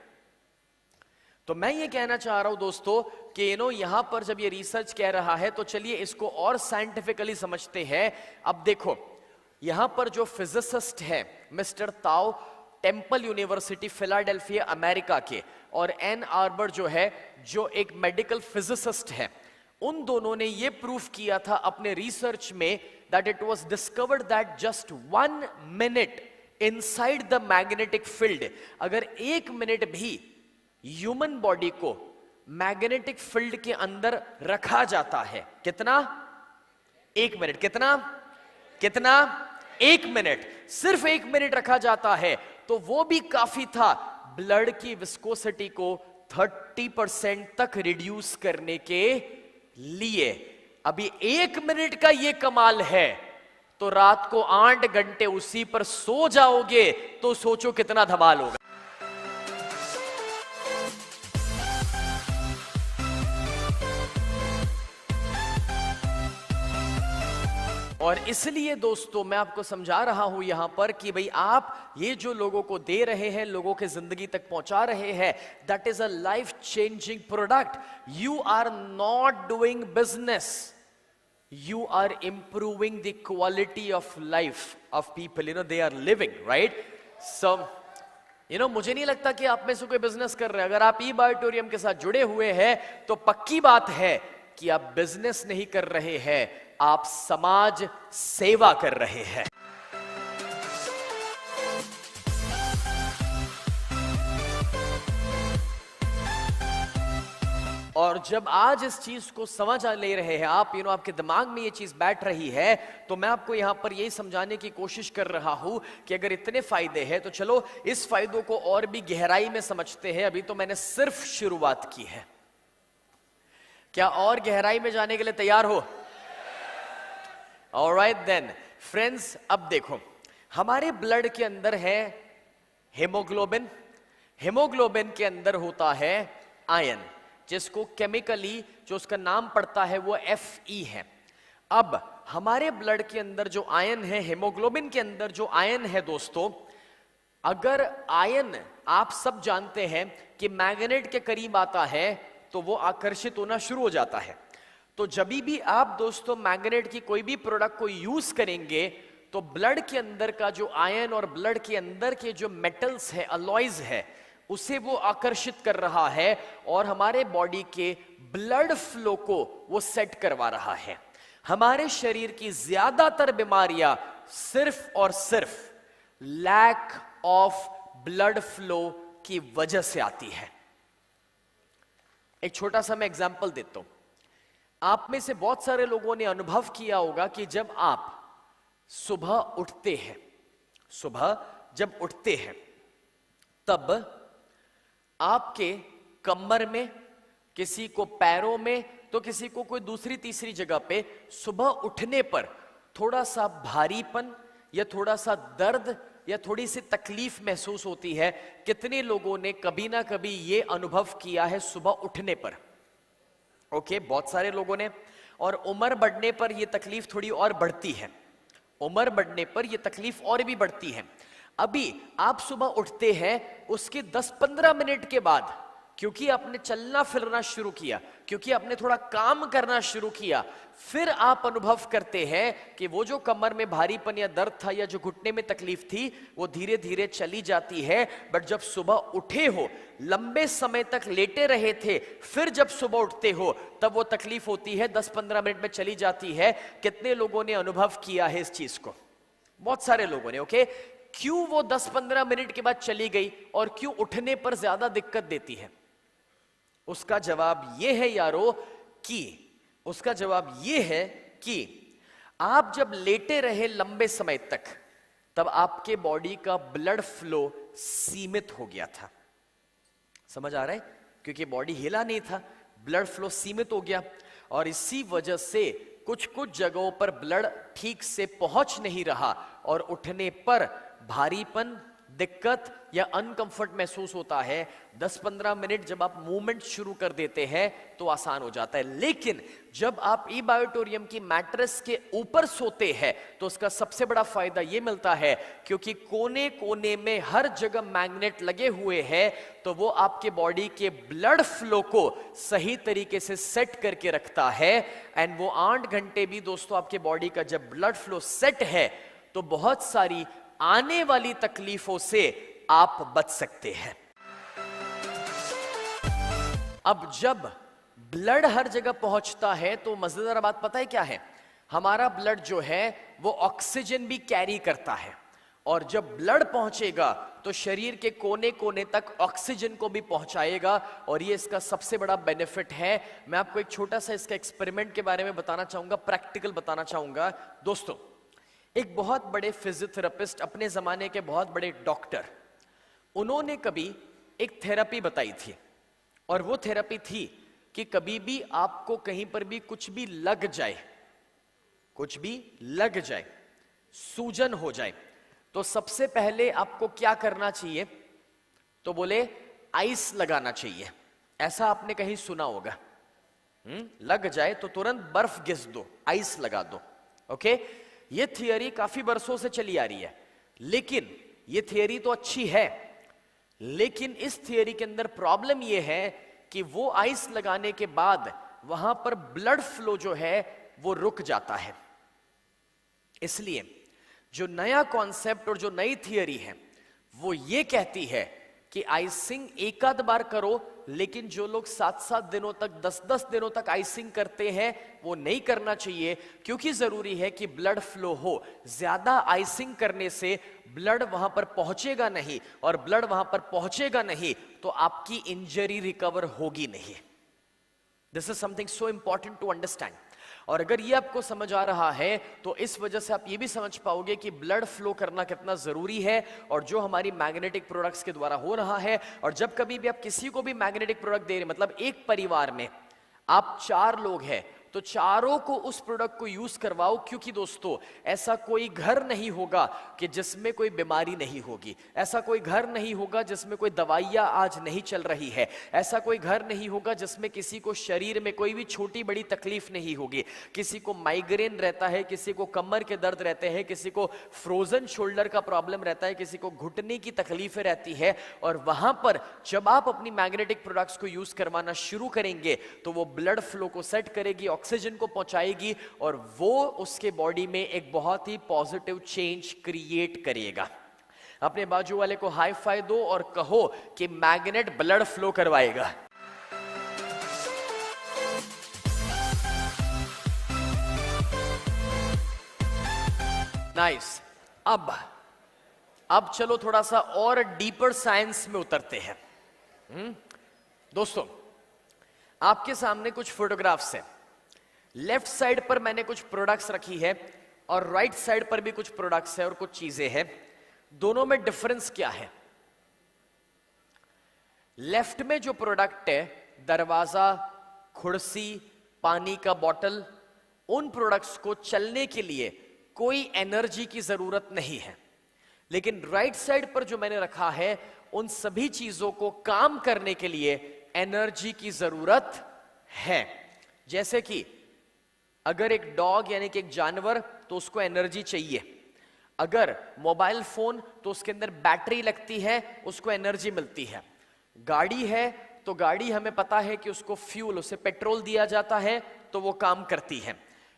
तो मैं ये कहना चाह रहा हूं दोस्तों कि यहां पर जब ये रिसर्च कह रहा है तो चलिए इसको और साइंटिफिकली समझते हैं। अब देखो, यहां पर जो फिजिसिस्ट है मिस्टर ताओ, टेम्पल यूनिवर्सिटी फिलाडेल्फिया अमेरिका के, और एन आर्बर जो है, जो एक मेडिकल फिजिसिस्ट है, उन दोनों ने ये प्रूफ किया था अपने रिसर्च में that it was discovered that just 1 minute inside the magnetic field, अगर 1 मिनट भी ह्यूमन बॉडी को मैग्नेटिक फील्ड के अंदर रखा जाता है, कितना? 1 मिनट। कितना? 1 मिनट, सिर्फ 1 मिनट रखा जाता है, तो वो भी काफी था ब्लड की विस्कोसिटी को 30% तक रिड्यूस करने के लिए। अभी 1 मिनट का ये कमाल है, तो रात को 8 घंटे उसी पर सो जाओगे तो सोचो कितना धमाल होगा। और इसलिए दोस्तों मैं आपको समझा रहा हूं यहां पर कि भाई आप ये जो लोगों को दे रहे हैं, लोगों के जिंदगी तक पहुंचा रहे हैं, that is a life changing product. You are not doing business, you are improving the quality of life of people, they are living, right? So मुझे नहीं लगता कि आप में से कोई बिजनेस कर रहे हैं. अगर आप ई बायोटोरियम के साथ जुड़े हुए हैं तो पक्की बात है कि आप बिजनेस नहीं कर रहे हैं, आप समाज सेवा कर रहे हैं. और जब आज इस चीज को समझ ले रहे हैं आप, आपके दिमाग में ये चीज बैठ रही है, तो मैं आपको यहां पर यही समझाने की कोशिश कर रहा हूं कि अगर इतने फायदे हैं तो चलो इस फायदों को और भी गहराई में समझते हैं. अभी तो मैंने सिर्फ शुरुआत की है. क्या और गहराई में जाने के लिए तैयार हो? ऑलराइट देन फ्रेंड्स, अब देखो हमारे ब्लड के अंदर है हेमोग्लोबिन. हेमोग्लोबिन के अंदर होता है आयन, जिसको केमिकली जो उसका नाम पड़ता है वो Fe है. अब हमारे ब्लड के अंदर जो आयन है, हेमोग्लोबिन के अंदर जो आयन है दोस्तों, अगर आयन आप सब जानते हैं कि मैग्नेट के करीब आता है तो वो आकर्षित होना शुरू हो जाता है. तो जब भी आप दोस्तों मैग्नेट की कोई भी प्रोडक्ट को यूज करेंगे तो ब्लड के अंदर का जो आयन और ब्लड के अंदर के जो मेटल्स है, अलॉयज है, उसे वो आकर्षित कर रहा है और हमारे बॉडी के ब्लड फ्लो को वो सेट करवा रहा है. हमारे शरीर की ज्यादातर बीमारियां सिर्फ और सिर्फ लैक ऑफ ब्लड फ्लो की वजह से आती है. एक छोटा सा मैं एग्जांपल देता हूं. आप में से बहुत सारे लोगों ने अनुभव किया होगा कि जब आप सुबह उठते हैं, सुबह जब उठते हैं तब आपके कमर में, किसी को पैरों में, तो किसी को कोई दूसरी तीसरी जगह पे सुबह उठने पर थोड़ा सा भारीपन या थोड़ा सा दर्द या थोड़ी सी तकलीफ महसूस होती है. कितने लोगों ने कभी ना कभी ये अनुभव किया है सुबह उठने पर? ओके, बहुत सारे लोगों ने. और उम्र बढ़ने पर यह तकलीफ थोड़ी और बढ़ती है. उम्र बढ़ने पर यह तकलीफ और भी बढ़ती है. अभी आप सुबह उठते हैं, उसके 10-15 मिनट के बाद क्योंकि आपने चलना फिरना शुरू किया, क्योंकि आपने थोड़ा काम करना शुरू किया, फिर आप अनुभव करते हैं कि वो जो कमर में भारीपन या दर्द था या जो घुटने में तकलीफ थी वो धीरे धीरे चली जाती है. बट जब सुबह उठे हो, लंबे समय तक लेटे रहे थे, फिर जब सुबह उठते हो तब वो तकलीफ होती है, 10-15 मिनट में चली जाती है. कितने लोगों ने अनुभव किया है इस चीज को? बहुत सारे लोगों ने. ओके, क्यों वो 10-15 मिनट के बाद चली गई और क्यों उठने पर ज्यादा दिक्कत देती है? उसका जवाब यह है यारो कि उसका जवाब यह है कि आप जब लेटे रहे लंबे समय तक, तब आपके बॉडी का ब्लड फ्लो सीमित हो गया था. समझ आ रहा है? क्योंकि बॉडी हिला नहीं था, ब्लड फ्लो सीमित हो गया और इसी वजह से कुछ कुछ जगहों पर ब्लड ठीक से पहुंच नहीं रहा और उठने पर भारीपन, दिक्कत या अनकंफर्ट महसूस होता है. 10-15 मिनट जब आप मूवमेंट शुरू कर देते हैं तो आसान हो जाता है. लेकिन जब आप ई बायोटोरियम की मैट्रेस के ऊपर सोते हैं तो उसका सबसे बड़ा फायदा यह मिलता है क्योंकि कोने कोने में हर जगह मैग्नेट लगे हुए हैं, तो वो आपके बॉडी के ब्लड फ्लो को सही तरीके से सेट करके रखता है. एंड वो 8 घंटे भी दोस्तों आपके बॉडी का जब ब्लड फ्लो सेट है तो बहुत सारी आने वाली तकलीफों से आप बच सकते हैं. अब जब ब्लड हर जगह पहुंचता है तो मजेदार बात पता है क्या है? हमारा ब्लड जो है वो ऑक्सीजन भी कैरी करता है और जब ब्लड पहुंचेगा तो शरीर के कोने कोने तक ऑक्सीजन को भी पहुंचाएगा और ये इसका सबसे बड़ा बेनिफिट है. मैं आपको एक छोटा सा इसका एक्सपेरिमेंट के बारे में बताना चाहूंगा, प्रैक्टिकल बताना चाहूंगा. दोस्तों, एक बहुत बड़े फिजियोथेरेपिस्ट, अपने जमाने के बहुत बड़े डॉक्टर, उन्होंने कभी एक थेरेपी बताई थी और वो थेरेपी थी कि कभी भी आपको कहीं पर भी कुछ भी लग जाए, कुछ भी लग जाए, सूजन हो जाए, तो सबसे पहले आपको क्या करना चाहिए? तो बोले आइस लगाना चाहिए. ऐसा आपने कहीं सुना होगा. लग जाए तो तुरंत बर्फ घिस दो, आइस लगा दो. ओके, ये थियरी काफी बरसों से चली आ रही है, लेकिन ये थियरी तो अच्छी है, लेकिन इस थियरी के अंदर प्रॉब्लम ये है कि वो आइस लगाने के बाद वहां पर ब्लड फ्लो जो है वो रुक जाता है। इसलिए जो नया कॉन्सेप्ट और जो नई थियरी है वो ये कहती है कि आइसिंग एक आध बार करो, लेकिन जो लोग 7-7 दिनों तक 10-10 दिनों तक आइसिंग करते हैं वो नहीं करना चाहिए, क्योंकि जरूरी है कि ब्लड फ्लो हो। ज्यादा आइसिंग करने से ब्लड वहां पर पहुंचेगा नहीं, और ब्लड वहां पर पहुंचेगा नहीं तो आपकी इंजरी रिकवर होगी नहीं। This is something so important to understand. और अगर ये आपको समझ आ रहा है तो इस वजह से आप ये भी समझ पाओगे कि ब्लड फ्लो करना कितना जरूरी है, और जो हमारी मैग्नेटिक प्रोडक्ट्स के द्वारा हो रहा है। और जब कभी भी आप किसी को भी मैग्नेटिक प्रोडक्ट दे रहे, मतलब एक परिवार में आप 4 लोग हैं तो चारों को उस प्रोडक्ट को यूज करवाओ, क्योंकि दोस्तों ऐसा कोई घर नहीं होगा कि जिसमें कोई बीमारी नहीं होगी, ऐसा कोई घर नहीं होगा जिसमें कोई दवाइयां आज नहीं चल रही है, ऐसा कोई घर नहीं होगा जिसमें किसी को शरीर में कोई भी छोटी बड़ी तकलीफ नहीं होगी। किसी को माइग्रेन रहता है, किसी को कमर के दर्द रहते हैं, किसी को फ्रोजन शोल्डर का प्रॉब्लम रहता है, किसी को घुटने की तकलीफें रहती है, और वहां पर जब आप अपनी मैग्नेटिक प्रोडक्ट्स को यूज करवाना शुरू करेंगे तो वो ब्लड फ्लो को सेट करेगी, ऑक्सीजन को पहुंचाएगी, और वो उसके बॉडी में एक बहुत ही पॉजिटिव चेंज क्रिएट करेगा। अपने बाजू वाले को हाई फाई दो और कहो कि मैग्नेट ब्लड फ्लो करवाएगा। नाइस। अब चलो थोड़ा सा और डीपर साइंस में उतरते हैं। दोस्तों आपके सामने कुछ फोटोग्राफ्स हैं। लेफ्ट साइड पर मैंने कुछ प्रोडक्ट्स रखी है और राइट साइड पर भी कुछ प्रोडक्ट्स है और कुछ चीजें हैं। दोनों में डिफरेंस क्या है? लेफ्ट में जो प्रोडक्ट है, दरवाजा, कुर्सी, पानी का बॉटल, उन प्रोडक्ट्स को चलने के लिए कोई एनर्जी की जरूरत नहीं है। लेकिन राइट साइड पर जो मैंने रखा है, उन सभी चीजों को काम करने के लिए एनर्जी की जरूरत है। जैसे कि अगर एक डॉग यानी कि एक जानवर, तो उसको एनर्जी चाहिए। अगर मोबाइल फोन, तो उसके अंदर बैटरी लगती है, उसको एनर्जी मिलती है। गाड़ी है तो गाड़ी हमें पता है कि उसको फ्यूल, उसे पेट्रोल दिया जाता है तो वो काम करती है।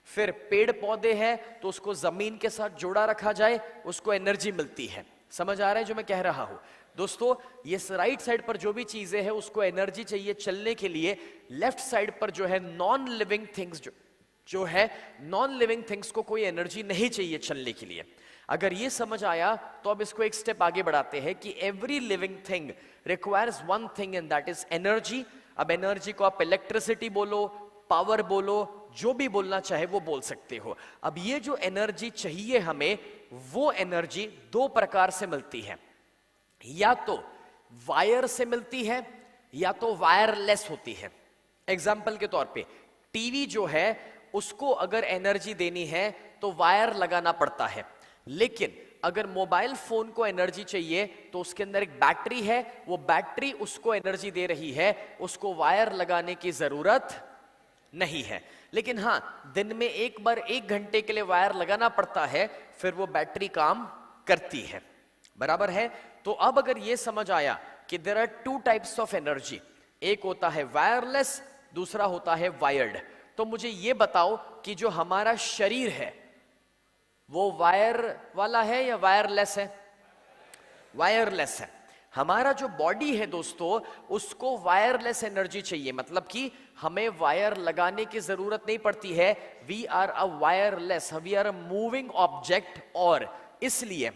फिर पेड़ पौधे हैं तो उसको जमीन के साथ जोड़ा रखा जाए, उसको एनर्जी मिलती है। समझ आ रहा है जो मैं कह रहा हूं? दोस्तों ये राइट साइड पर जो भी चीजें हैं उसको एनर्जी चाहिए चलने के लिए। लेफ्ट साइड पर जो है नॉन लिविंग थिंग्स, जो है नॉन लिविंग थिंग्स को कोई एनर्जी नहीं चाहिए चलने के लिए। अगर ये समझ आया तो अब इसको एक स्टेप आगे बढ़ाते हैं कि every living thing requires one thing and that is energy. अब एनर्जी को आप इलेक्ट्रिसिटी बोलो, पावर बोलो, जो भी बोलना चाहे वो बोल सकते हो। अब ये जो एनर्जी चाहिए हमें, वो एनर्जी 2 प्रकार से मिलती है। या तो वायर से मिलती है या तो वायरलेस होती है। एग्जाम्पल के तौर पे टीवी जो है उसको अगर एनर्जी देनी है तो वायर लगाना पड़ता है, लेकिन अगर मोबाइल फोन को एनर्जी चाहिए तो उसके अंदर एक बैटरी है, वो बैटरी उसको एनर्जी दे रही है, उसको वायर लगाने की जरूरत नहीं है। लेकिन हां, दिन में एक बार 1 घंटे के लिए वायर लगाना पड़ता है, फिर वो बैटरी काम करती है। बराबर है? तो अब अगर ये समझ आया कि there are 2 types of energy, एक होता है वायरलेस, दूसरा होता है वायर्ड, तो मुझे ये बताओ कि जो हमारा शरीर है वो वायर वाला है या वायरलेस है? वायरलेस है। हमारा जो बॉडी है दोस्तों, उसको वायरलेस एनर्जी चाहिए, मतलब कि हमें वायर लगाने की जरूरत नहीं पड़ती है। We are a wireless, we are a moving object, और इसलिए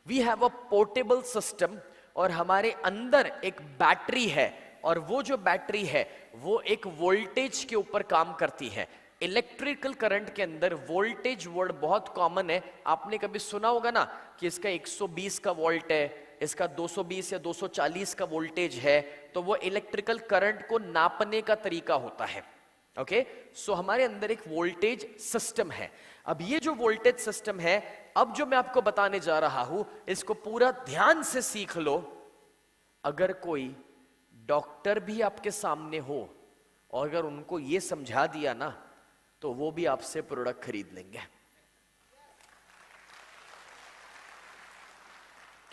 we have a portable system, और हमारे अंदर एक बैटरी है, और वो जो बैटरी है वो एक वोल्टेज के ऊपर काम करती है। इलेक्ट्रिकल करंट के अंदर वोल्टेज वर्ड बहुत कॉमन है, आपने कभी सुना होगा ना कि इसका 120 का वोल्ट है, इसका 220 या 240 का वोल्टेज है, तो वो इलेक्ट्रिकल करंट को नापने का तरीका होता है। ओके, सो हमारे अंदर एक वोल्टेज सिस्टम है। अब ये जो वोल्टेज सिस्टम है, अब जो मैं आपको बताने जा रहा हूं, इसको पूरा ध्यान से सीख लो। अगर कोई डॉक्टर भी आपके सामने हो और अगर उनको ये समझा दिया ना, तो वो भी आपसे प्रोडक्ट खरीद लेंगे।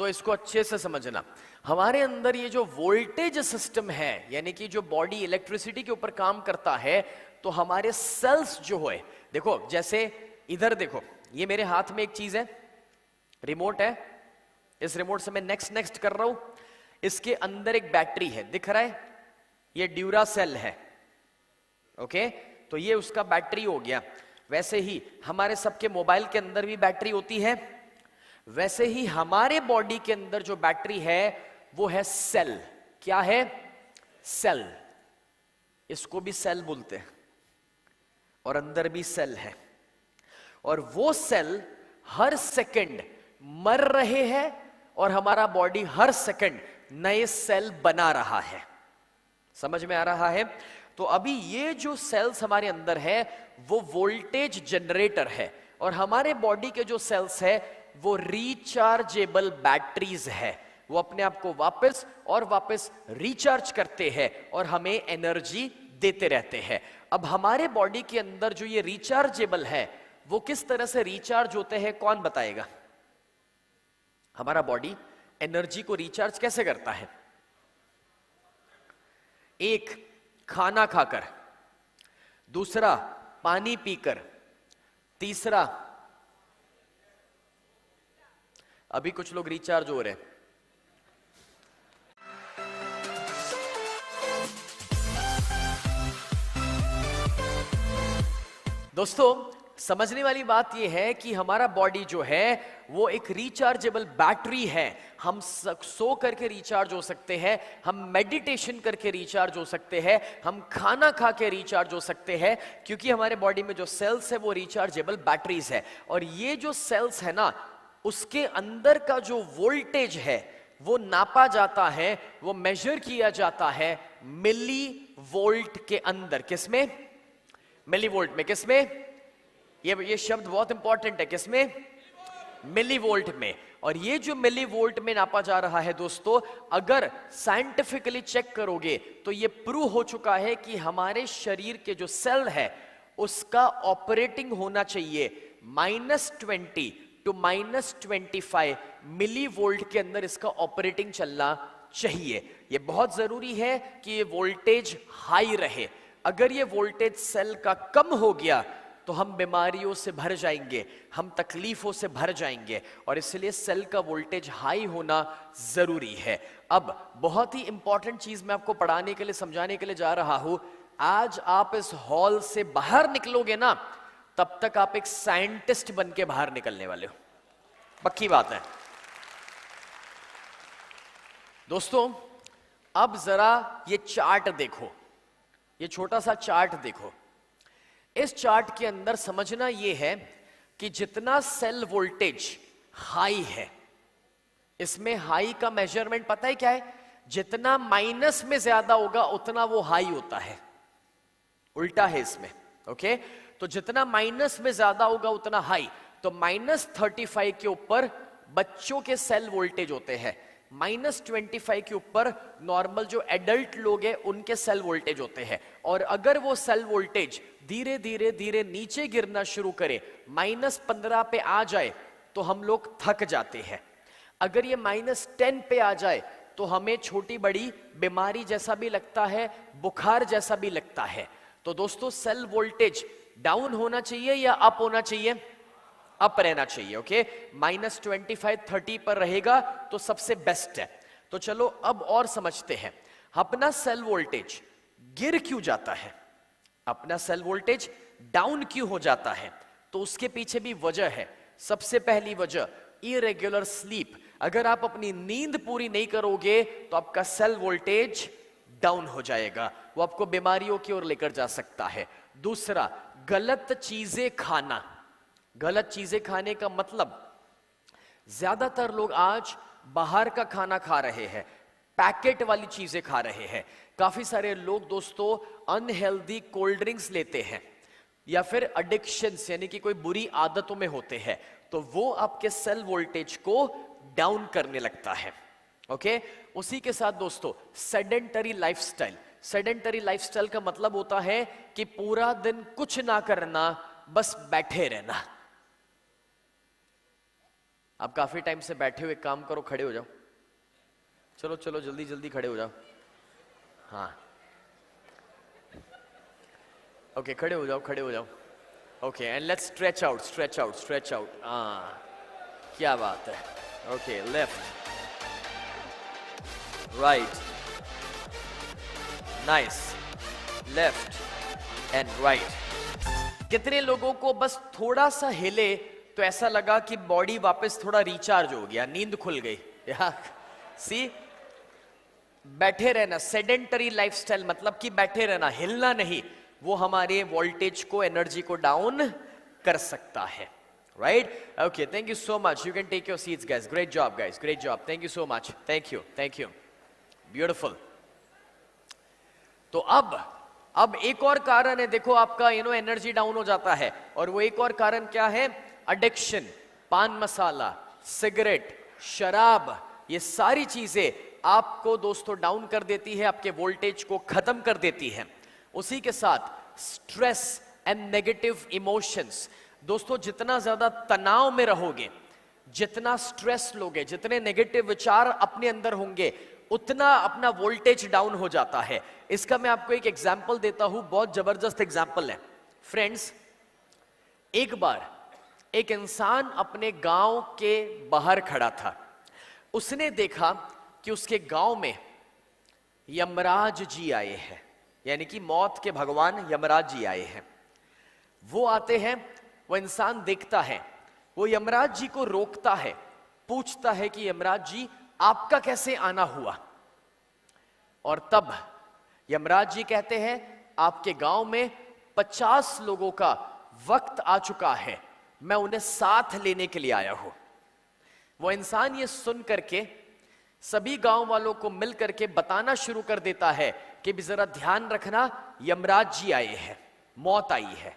तो इसको अच्छे से समझना। हमारे अंदर ये जो वोल्टेज सिस्टम है, यानी कि जो बॉडी इलेक्ट्रिसिटी के ऊपर काम करता है, तो हमारे सेल्स जो है, देखो जैसे इधर देखो, ये मेरे हाथ में एक चीज है, रिमोट है, इस रिमोट से मैं नेक्स्ट नेक्स्ट कर रहा हूं, इसके अंदर एक बैटरी है, दिख रहा है, ये ड्यूरा सेल है, ओके, तो ये उसका बैटरी हो गया। वैसे ही हमारे सबके मोबाइल के अंदर भी बैटरी होती है, वैसे ही हमारे बॉडी के अंदर जो बैटरी है वो है सेल। क्या है? सेल। इसको भी सेल बोलते हैं, और अंदर भी सेल है, और वो सेल हर सेकंड मर रहे हैं और हमारा बॉडी हर सेकंड नए सेल बना रहा है। समझ में आ रहा है? तो अभी ये जो सेल्स हमारे अंदर है वो वोल्टेज जनरेटर है, और हमारे बॉडी के जो सेल्स है वो रिचार्जेबल बैटरीज है। वो अपने आप को वापस और वापस रिचार्ज करते हैं और हमें एनर्जी देते रहते हैं। अब हमारे बॉडी के अंदर जो ये रिचार्जेबल है वो किस तरह से रिचार्ज होते हैं, कौन बताएगा? हमारा बॉडी एनर्जी को रिचार्ज कैसे करता है? एक, खाना खाकर, दूसरा पानी पीकर, तीसरा, अभी कुछ लोग रिचार्ज हो रहे हैं। दोस्तों, समझने वाली बात यह है कि हमारा बॉडी जो है वो एक रिचार्जेबल बैटरी है। हम सो करके रिचार्ज हो सकते हैं, हम मेडिटेशन करके रिचार्ज हो सकते हैं, हम खाना खा के रिचार्ज हो सकते हैं, क्योंकि हमारे बॉडी में जो सेल्स है वो रिचार्जेबल बैटरीज है। और ये जो सेल्स है ना, उसके अंदर का जो वोल्टेज है वो नापा जाता है, वो मेजर किया जाता है मिली वोल्ट के अंदर। किसमें? मिली वोल्ट में। किसमें? ये शब्द बहुत इंपॉर्टेंट है। किसमें? मिली वोल्ट में। और ये जो मिली वोल्ट में नापा जा रहा है दोस्तों, अगर साइंटिफिकली चेक करोगे तो ये प्रूव हो चुका है कि हमारे शरीर के जो सेल है उसका ऑपरेटिंग होना चाहिए -20 to -25 मिली वोल्ट के अंदर इसका ऑपरेटिंग चलना चाहिए। ये बहुत जरूरी है कि ये वोल्टेज हाई रहे। अगर ये वोल्टेज सेल का कम हो गया तो हम बीमारियों से भर जाएंगे, हम तकलीफों से भर जाएंगे, और इसलिए सेल का वोल्टेज हाई होना जरूरी है। अब बहुत ही इंपॉर्टेंट चीज मैं आपको पढ़ाने के लिए, समझाने के लिए जा रहा हूं। आज आप इस हॉल से बाहर निकलोगे ना, तब तक आप एक साइंटिस्ट बन के बाहर निकलने वाले हो, पक्की बात है। दोस्तों, अब जरा ये चार्ट देखो, ये छोटा सा चार्ट देखो। इस चार्ट के अंदर समझना यह है कि जितना सेल वोल्टेज हाई है, इसमें हाई का मेजरमेंट पता है क्या है? जितना माइनस में ज्यादा होगा उतना वो हाई होता है, उल्टा है इसमें। ओके, तो जितना माइनस में ज्यादा होगा उतना हाई। तो -35 के ऊपर बच्चों के सेल वोल्टेज होते हैं, -25 के ऊपर नॉर्मल जो एडल्ट लोग हैं उनके सेल वोल्टेज होते हैं। और अगर वो सेल वोल्टेज धीरे धीरे धीरे नीचे गिरना शुरू करे, -15 पे आ जाए, तो हम लोग थक जाते हैं। अगर ये -10 पे आ जाए तो हमें छोटी बड़ी बीमारी जैसा भी लगता है, बुखार जैसा भी लगता है। तो दोस्तों, सेल वोल्टेज डाउन होना चाहिए या अप होना चाहिए? अप रहना चाहिए। ओके, -25 30 पर रहेगा तो सबसे बेस्ट है। तो चलो अब और समझते हैं, अपना सेल वोल्टेज गिर क्यों जाता है, अपना सेल वोल्टेज डाउन क्यों हो जाता है? तो उसके पीछे भी वजह है। सबसे पहली वजह, इरेगुलर स्लीप। अगर आप अपनी नींद पूरी नहीं करोगे तो आपका सेल वोल्टेज डाउन हो जाएगा, वो आपको बीमारियों की ओर लेकर जा सकता है। दूसरा, गलत चीजें खाना। गलत चीजें खाने का मतलब, ज्यादातर लोग आज बाहर का खाना खा रहे हैं, पैकेट वाली चीजें खा रहे हैं। काफी सारे लोग दोस्तों अनहेल्दी कोल्ड ड्रिंक्स लेते हैं, या फिर एडिक्शंस यानी कि कोई बुरी आदतों में होते हैं, तो वो आपके सेल वोल्टेज को डाउन करने लगता है। ओके, उसी के साथ दोस्तों सेडेंटरी लाइफस्टाइल। सेडेंटरी लाइफस्टाइल का मतलब होता है कि पूरा दिन कुछ ना करना, बस बैठे रहना। आप काफी टाइम से बैठे हुए, काम करो, खड़े हो जाओ। चलो चलो जल्दी जल्दी खड़े हो जाओ। हाँ ओके, खड़े हो जाओ, खड़े हो जाओ। Okay, and let's stretch out, stretch out, stretch out. हाँ, क्या बात है। Okay, left, right, nice, left and right. कितने लोगों को बस थोड़ा सा हिले तो ऐसा लगा कि बॉडी वापस थोड़ा रिचार्ज हो गया, नींद खुल गई। सी, बैठे रहना, सेडेंटरी लाइफस्टाइल मतलब कि बैठे रहना, हिलना नहीं, वो हमारे वोल्टेज को, एनर्जी को डाउन कर सकता है। Right? Okay, thank you so much. You can take your seats guys. Great job guys, great job. Thank you so much. Thank you, thank you, beautiful. तो अब एक और कारण है, देखो आपका एनर्जी डाउन हो जाता है, और वो एक और कारण क्या है? एडिक्शन, पान मसाला, सिगरेट, शराब, ये सारी चीजें आपको दोस्तों डाउन कर देती है, आपके वोल्टेज को खत्म कर देती है। उसी के साथ स्ट्रेस एंड नेगेटिव इमोशंस। दोस्तों जितना ज्यादा तनाव में रहोगे, जितना स्ट्रेस लोगे, जितने नेगेटिव विचार अपने अंदर होंगे, उतना अपना वोल्टेज डाउन हो जाता है। इसका मैं आपको एक एग्जांपल देता हूं, बहुत जबरदस्त एग्जांपल है। फ्रेंड्स, एक बार एक इंसान अपने गांव के बाहर खड़ा था। उसने देखा कि उसके गांव में यमराज जी आए हैं, यानी कि मौत के भगवान यमराज जी आए हैं। वो आते हैं, वो इंसान देखता है, वो यमराज जी को रोकता है, पूछता है कि यमराज जी आपका कैसे आना हुआ? और तब यमराज जी कहते हैं आपके गांव में 50 लोगों का वक्त आ चुका है, मैं उन्हें साथ लेने के लिए आया हूं। वो इंसान ये सुन करके सभी गांव वालों को मिल करके बताना शुरू कर देता है कि भी जरा ध्यान रखना, यमराज जी आए हैं, मौत आई है।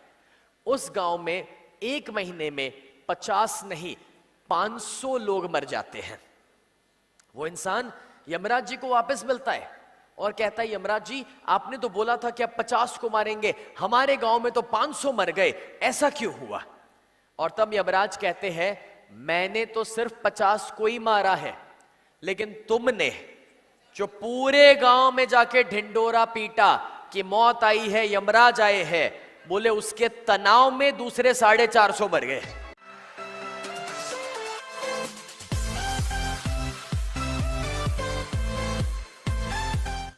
उस गांव में एक महीने में 50 नहीं 500 लोग मर जाते हैं। वो इंसान यमराज जी को वापस मिलता है और कहता है यमराज जी आपने तो बोला था कि आप 50 को मारेंगे, हमारे गांव में तो 500 मर गए, ऐसा क्यों हुआ? और तब यमराज कहते हैं मैंने तो सिर्फ 50 को ही मारा है, लेकिन तुमने जो पूरे गांव में जाके ढिंडोरा पीटा कि मौत आई है, यमराज आए हैं, बोले उसके तनाव में दूसरे 450 मर गए।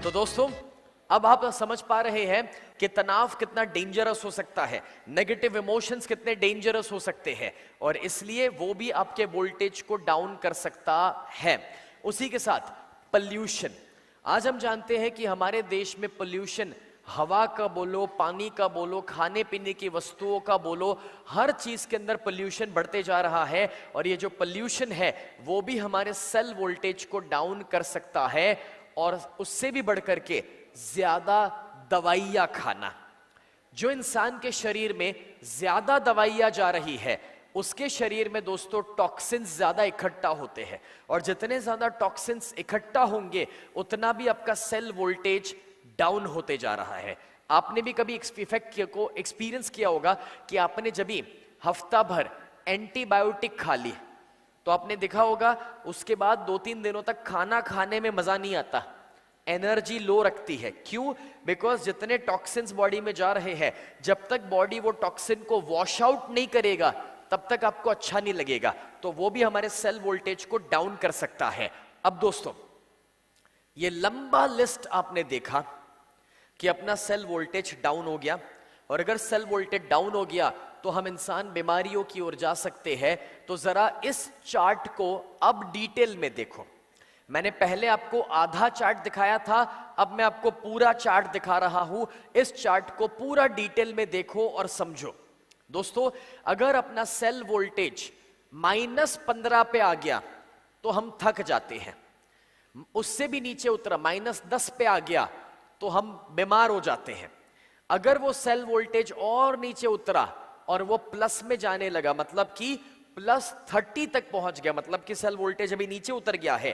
तो दोस्तों अब आप समझ पा रहे हैं कि तनाव कितना डेंजरस हो सकता है, नेगेटिव इमोशंस कितने डेंजरस हो सकते हैं, और इसलिए वो भी आपके वोल्टेज को डाउन कर सकता है। उसी के साथ पोल्यूशन। आज हम जानते हैं कि हमारे देश में पोल्यूशन, हवा का बोलो, पानी का बोलो, खाने पीने की वस्तुओं का बोलो, हर चीज के अंदर पोल्यूशन बढ़ते जा रहा है। और ये जो पोल्यूशन है वो भी हमारे सेल वोल्टेज को डाउन कर सकता है, और उससे भी बढ़कर के ज्यादा दवाइयां खाना। जो इंसान के शरीर में ज्यादा दवाइयां जा रही है, उसके शरीर में दोस्तों टॉक्सिन्स ज्यादा इकट्ठा होते हैं, और जितने ज्यादा टॉक्सिन्स इकट्ठा होंगे उतना भी आपका सेल वोल्टेज डाउन होते जा रहा है। आपने भी कभी इफेक्ट को एक्सपीरियंस किया होगा कि आपने जब भी हफ्ता भर एंटीबायोटिक खा ली तो आपने देखा होगा उसके बाद 2-3 दिनों तक खाना खाने में मजा नहीं आता, एनर्जी लो रखती है। क्यों? बिकॉज जितने टॉक्सिन्स बॉडी में जा रहे हैं, जब तक बॉडी वो टॉक्सिन को वॉश आउट नहीं करेगा तब तक आपको अच्छा नहीं लगेगा। तो वो भी हमारे सेल वोल्टेज को डाउन कर सकता है। अब दोस्तों ये लंबा लिस्ट आपने देखा कि अपना सेल वोल्टेज डाउन हो गया, और अगर सेल वोल्टेज डाउन हो गया तो हम इंसान बीमारियों की ओर जा सकते हैं। तो जरा इस चार्ट को अब डिटेल में देखो। मैंने पहले आपको आधा चार्ट दिखाया था, अब मैं आपको पूरा चार्ट दिखा रहा हूं। इस चार्ट को पूरा डिटेल में देखो और समझो। दोस्तों अगर अपना सेल वोल्टेज -15 पे आ गया तो हम थक जाते हैं, उससे भी नीचे उतरा -10 पे आ गया तो हम बीमार हो जाते हैं। अगर वो सेल वोल्टेज और नीचे उतरा और वो प्लस में जाने लगा, मतलब कि +30 तक पहुंच गया, मतलब कि सेल वोल्टेज अभी नीचे उतर गया है,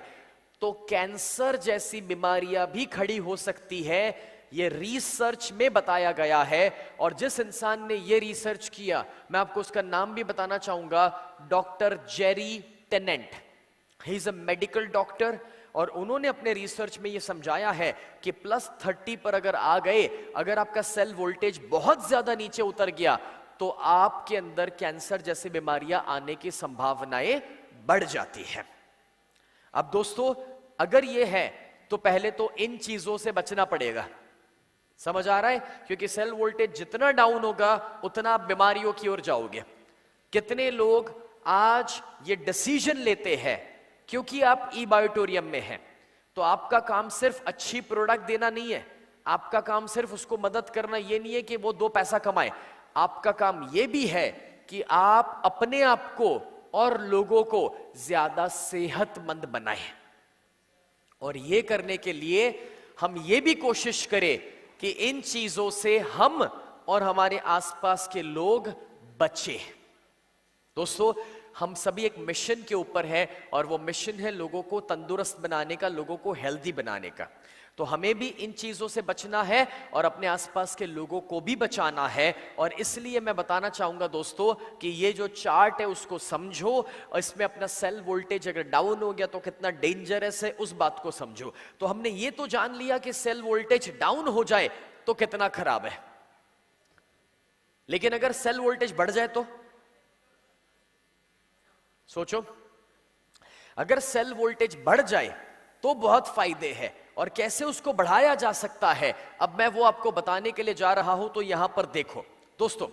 तो कैंसर जैसी बीमारियां भी खड़ी हो सकती है। ये रिसर्च में बताया गया है, और जिस इंसान ने ये रिसर्च किया मैं आपको उसका नाम भी बताना चाहूंगा, doctor Jerry Tennant, he is a medical doctor, और उन्होंने अपने रिसर्च में ये समझाया है कि +30 पर अगर आ गए, अगर आपका सेल वोल्टेज बहुत ज्यादा नीचे उतर गया तो आपके अंदर कैंसर जैसी बीमारियां आने की संभावनाएं बढ़ जाती है। अब दोस्तों अगर ये है तो पहले तो इन चीजों से बचना पड़ेगा, समझ आ रहा है? क्योंकि सेल वोल्टेज जितना डाउन होगा उतना आप बीमारियों की ओर जाओगे। कितने लोग आज ये डिसीजन लेते हैं क्योंकि आप ई बायोटोरियम में हैं, तो आपका काम सिर्फ अच्छी प्रोडक्ट देना नहीं है, आपका काम सिर्फ उसको मदद करना ये नहीं है कि वो 2 पैसा कमाए, आपका काम ये भी है कि आप अपने आप को और लोगों को ज्यादा सेहतमंद बनाएं। और ये करने के लिए हम ये भी कोशिश करें कि इन चीजों से हम और हमारे आसपास के लोग बचे। दोस्तों हम सभी एक मिशन के ऊपर है और वो मिशन है लोगों को तंदुरुस्त बनाने का, लोगों को हेल्दी बनाने का। तो हमें भी इन चीजों से बचना है और अपने आसपास के लोगों को भी बचाना है। और इसलिए मैं बताना चाहूंगा दोस्तों कि ये जो चार्ट है उसको समझो, और इसमें अपना सेल वोल्टेज अगर डाउन हो गया तो कितना डेंजरस है उस बात को समझो। तो हमने ये तो जान लिया कि सेल वोल्टेज डाउन हो जाए तो कितना खराब है, लेकिन अगर सेल वोल्टेज बढ़ जाए तो सोचो, अगर सेल वोल्टेज बढ़ जाए तो बहुत फायदे हैं, और कैसे उसको बढ़ाया जा सकता है अब मैं वो आपको बताने के लिए जा रहा हूं। तो यहां पर देखो दोस्तों,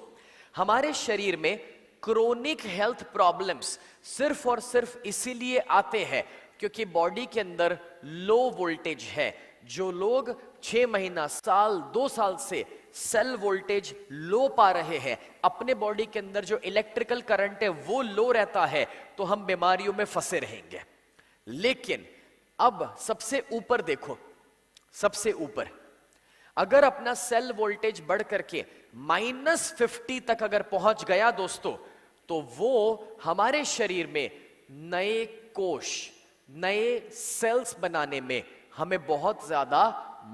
हमारे शरीर में क्रोनिक हेल्थ प्रॉब्लम्स सिर्फ और सिर्फ इसीलिए आते हैं क्योंकि बॉडी के अंदर लो वोल्टेज है। जो लोग 6 महीना, साल, 2 साल से सेल वोल्टेज लो पा रहे हैं, अपने बॉडी के अंदर जो इलेक्ट्रिकल करंट है वो लो रहता है, तो हम बीमारियों में फंसे रहेंगे। लेकिन अब सबसे ऊपर देखो, सबसे ऊपर अगर अपना सेल वोल्टेज बढ़ करके -50 तक अगर पहुंच गया दोस्तों, तो वो हमारे शरीर में नए कोश, नए सेल्स बनाने में हमें बहुत ज्यादा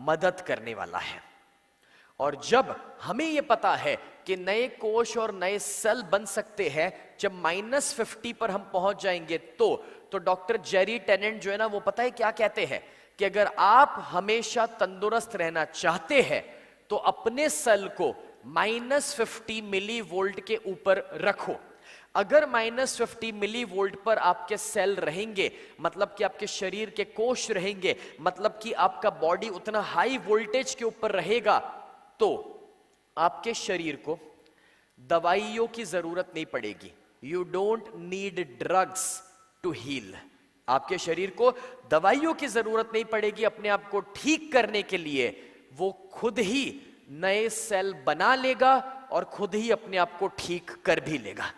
मदद करने वाला है। और जब हमें यह पता है कि नए कोश और नए सेल बन सकते हैं जब -50 पर हम पहुंच जाएंगे, तो डॉक्टर जेरी टेनेंट जो है ना, वो पता है क्या कहते हैं कि अगर आप हमेशा तंदुरुस्त रहना चाहते हैं तो अपने सेल को -50 मिली वोल्ट के ऊपर रखो। अगर -50 मिली वोल्ट पर आपके सेल रहेंगे, मतलब कि आपके शरीर के कोश रहेंगे, मतलब कि आपका बॉडी उतना हाई वोल्टेज के ऊपर रहेगा, तो आपके शरीर को दवाइयों की जरूरत नहीं पड़ेगी। You don't need drugs to heal. आपके शरीर को दवाइयों की जरूरत नहीं पड़ेगी अपने आप को ठीक करने के लिए, वो खुद ही नए सेल बना लेगा और खुद ही अपने आप को ठीक कर भी लेगा।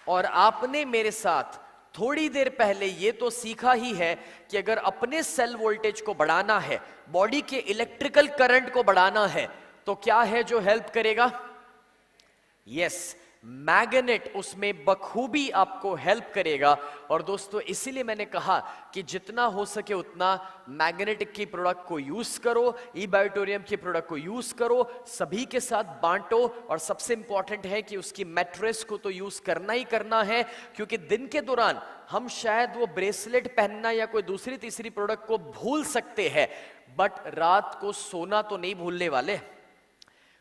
और आपने मेरे साथ थोड़ी देर पहले ये तो सीखा ही है कि अगर अपने सेल वोल्टेज को बढ़ाना है, बॉडी के इलेक्ट्रिकल करंट को बढ़ाना है, तो क्या है जो हेल्प करेगा? यस, मैग्नेट उसमें बखूबी आपको हेल्प करेगा। और दोस्तों इसीलिए मैंने कहा कि जितना हो सके उतना मैग्नेटिक की प्रोडक्ट को यूज करो, ई बायोटोरियम की प्रोडक्ट को यूज करो, सभी के साथ बांटो। और सबसे इंपॉर्टेंट है कि उसकी मैट्रेस को तो यूज करना ही करना है, क्योंकि दिन के दौरान हम शायद वो ब्रेसलेट पहनना या कोई दूसरी तीसरी प्रोडक्ट को भूल सकते हैं, बट रात को सोना तो नहीं भूलने वाले।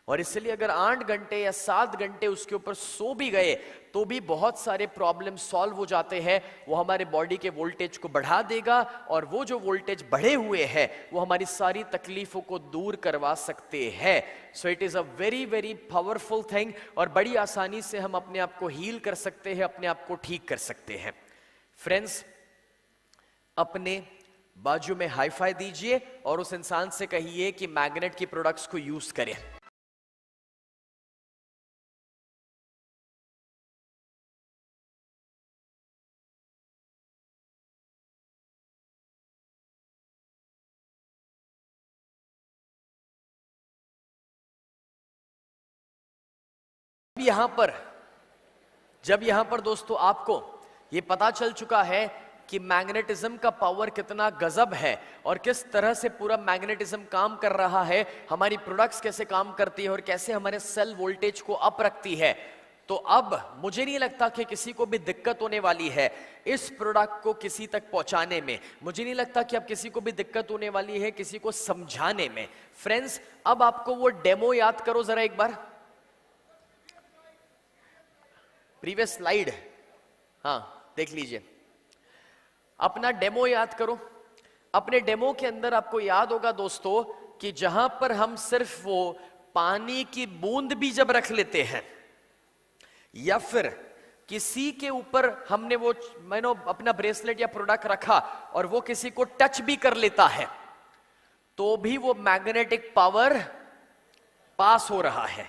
और इसलिए अगर 8 घंटे या 7 घंटे उसके ऊपर सो भी गए तो भी बहुत सारे प्रॉब्लम सॉल्व हो जाते हैं। वो हमारे बॉडी के वोल्टेज को बढ़ा देगा, और वो जो वोल्टेज बढ़े हुए हैं वो हमारी सारी तकलीफों को दूर करवा सकते हैं। So it is a very very powerful thing, और बड़ी आसानी से हम अपने आप को हील कर सकते हैं, अपने आप को ठीक कर सकते हैं। फ्रेंड्स, अपने बाजू में हाई फाई दीजिए और उस इंसान से कहिए कि मैग्नेट की प्रोडक्ट्स को यूज करें। जब यहां पर दोस्तों आपको ये पता चल चुका है कि मैग्नेटिज्म का पावर कितना गजब है और किस तरह से पूरा मैग्नेटिज्म काम कर रहा है, हमारी प्रोडक्ट्स कैसे काम करती है और कैसे हमारे सेल वोल्टेज को अप रखती है। तो अब मुझे नहीं लगता कि किसी को भी दिक्कत होने वाली है इस प्रोडक्ट को किसी तक पहुंचाने में। मुझे नहीं लगता कि अब किसी को भी दिक्कत होने वाली है किसी को समझाने में। फ्रेंड्स, अब आपको वो डेमो याद करो जरा एक बार, प्रीवियस स्लाइड, हाँ देख लीजिए, अपना डेमो याद करो। अपने डेमो के अंदर आपको याद होगा दोस्तों कि जहां पर हम सिर्फ वो पानी की बूंद भी जब रख लेते हैं या फिर किसी के ऊपर हमने वो अपना ब्रेसलेट या प्रोडक्ट रखा और वो किसी को टच भी कर लेता है तो भी वो मैग्नेटिक पावर पास हो रहा है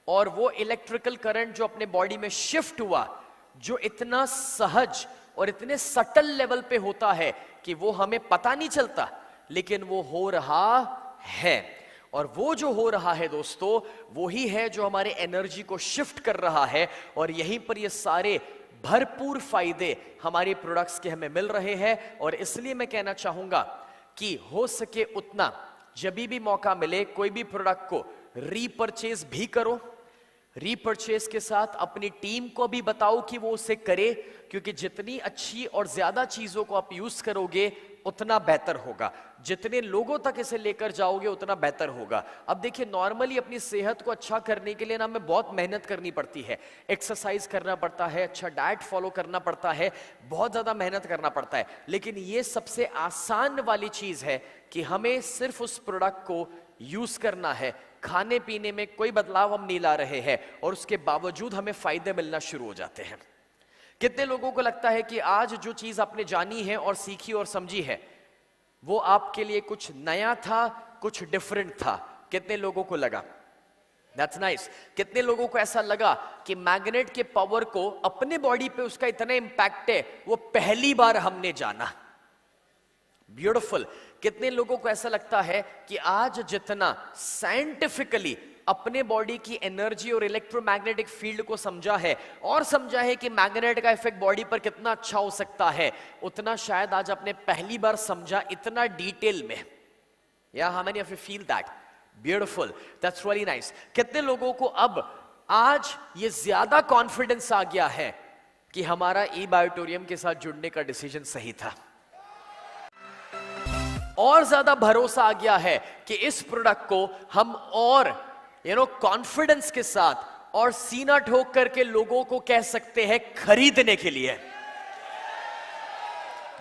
और वो इलेक्ट्रिकल करंट जो अपने बॉडी में शिफ्ट हुआ, जो इतना सहज और इतने सटल लेवल पे होता है कि वो हमें पता नहीं चलता, लेकिन वो हो रहा है। और वो जो हो रहा है दोस्तों, वो ही है जो हमारे एनर्जी को शिफ्ट कर रहा है और यहीं पर ये सारे भरपूर फायदे हमारे प्रोडक्ट्स के हमें मिल रहे हैं। और इसलिए मैं कहना चाहूंगा कि हो सके उतना जब भी मौका मिले कोई भी प्रोडक्ट को रीपरचेज भी करो, रीपरचेज के साथ अपनी टीम को भी बताओ कि वो उसे करे, क्योंकि जितनी अच्छी और ज्यादा चीजों को आप यूज करोगे उतना बेहतर होगा, जितने लोगों तक इसे लेकर जाओगे उतना बेहतर होगा। अब देखिए, नॉर्मली अपनी सेहत को अच्छा करने के लिए ना हमें बहुत मेहनत करनी पड़ती है, एक्सरसाइज करना पड़ता है, अच्छा डाइट फॉलो करना पड़ता है, बहुत ज्यादा मेहनत करना पड़ता है। लेकिन ये सबसे आसान वाली चीज है कि हमें सिर्फ उस प्रोडक्ट को यूज करना है, खाने पीने में कोई बदलाव हम नहीं ला रहे हैं और उसके बावजूद हमें फायदे मिलना शुरू हो जाते हैं। कितने लोगों को लगता है कि आज जो चीज आपने जानी है और सीखी और समझी है वो आपके लिए कुछ नया था, कुछ डिफरेंट था? कितने लोगों को लगा? That's nice. कितने लोगों को ऐसा लगा कि मैग्नेट के पावर को अपने बॉडी पे उसका इतना इंपैक्ट है वो पहली बार हमने जाना? ब्यूटीफुल। कितने लोगों को ऐसा लगता है कि आज जितना साइंटिफिकली अपने बॉडी की एनर्जी और इलेक्ट्रोमैग्नेटिक फील्ड को समझा है और समझा है कि मैग्नेट का इफेक्ट बॉडी पर कितना अच्छा हो सकता है, उतना शायद आज आपने पहली बार समझा इतना डिटेल में। या how many of you feel that? Beautiful, that's really nice. कितने लोगों को अब आज ये ज्यादा कॉन्फिडेंस आ गया है कि हमारा ई बायोटोरियम के साथ जुड़ने का डिसीजन सही था, और ज्यादा भरोसा आ गया है कि इस प्रोडक्ट को हम और कॉन्फिडेंस के साथ और सीना ठोक करके लोगों को कह सकते हैं खरीदने के लिए?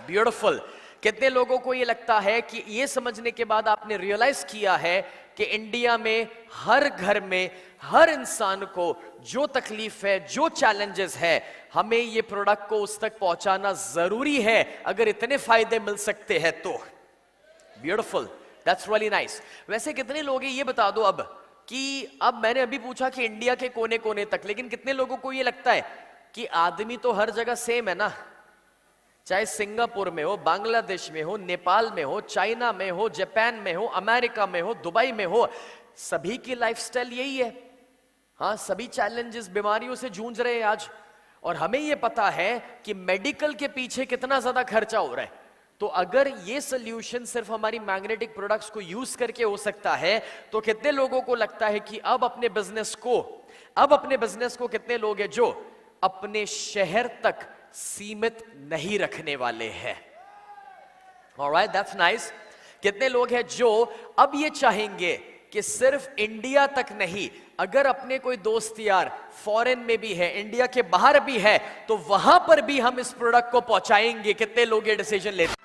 ब्यूटीफुल। कितने लोगों को ये लगता है कि ये समझने के बाद आपने रियलाइज किया है कि इंडिया में हर घर में हर इंसान को जो तकलीफ है, जो चैलेंजेस है, हमें ये प्रोडक्ट को उस तक पहुंचाना जरूरी है अगर इतने फायदे मिल सकते हैं तो? Beautiful, that's really nice. वैसे कितने लोग हैं ये बता दो अब मैंने अभी पूछा कि इंडिया के कोने कोने तक, लेकिन कितने लोगों को ये लगता है कि आदमी तो हर जगह सेम है ना, चाहे सिंगापुर में हो, बांग्लादेश में हो, नेपाल में हो, चाइना में हो, जापान में हो, अमेरिका में हो, दुबई में हो, सभी की लाइफस्टाइल यही है। हाँ, सभी चैलेंजेस, बीमारियों से जूझ रहे हैं आज, और हमें ये पता है कि मेडिकल के पीछे कितना ज्यादा खर्चा हो रहा है। तो अगर ये सोल्यूशन सिर्फ हमारी मैग्नेटिक प्रोडक्ट्स को यूज करके हो सकता है, तो कितने लोगों को लगता है कि अब अपने बिजनेस को कितने लोग हैं जो अपने शहर तक सीमित नहीं रखने वाले हैं? Alright, that's nice. कितने लोग हैं जो अब ये चाहेंगे कि सिर्फ इंडिया तक नहीं, अगर अपने कोई दोस्त यार फॉरेन में भी है, इंडिया के बाहर भी है, तो वहां पर भी हम इस प्रोडक्ट को पहुंचाएंगे? कितने लोग ये डिसीजन लेते हैं?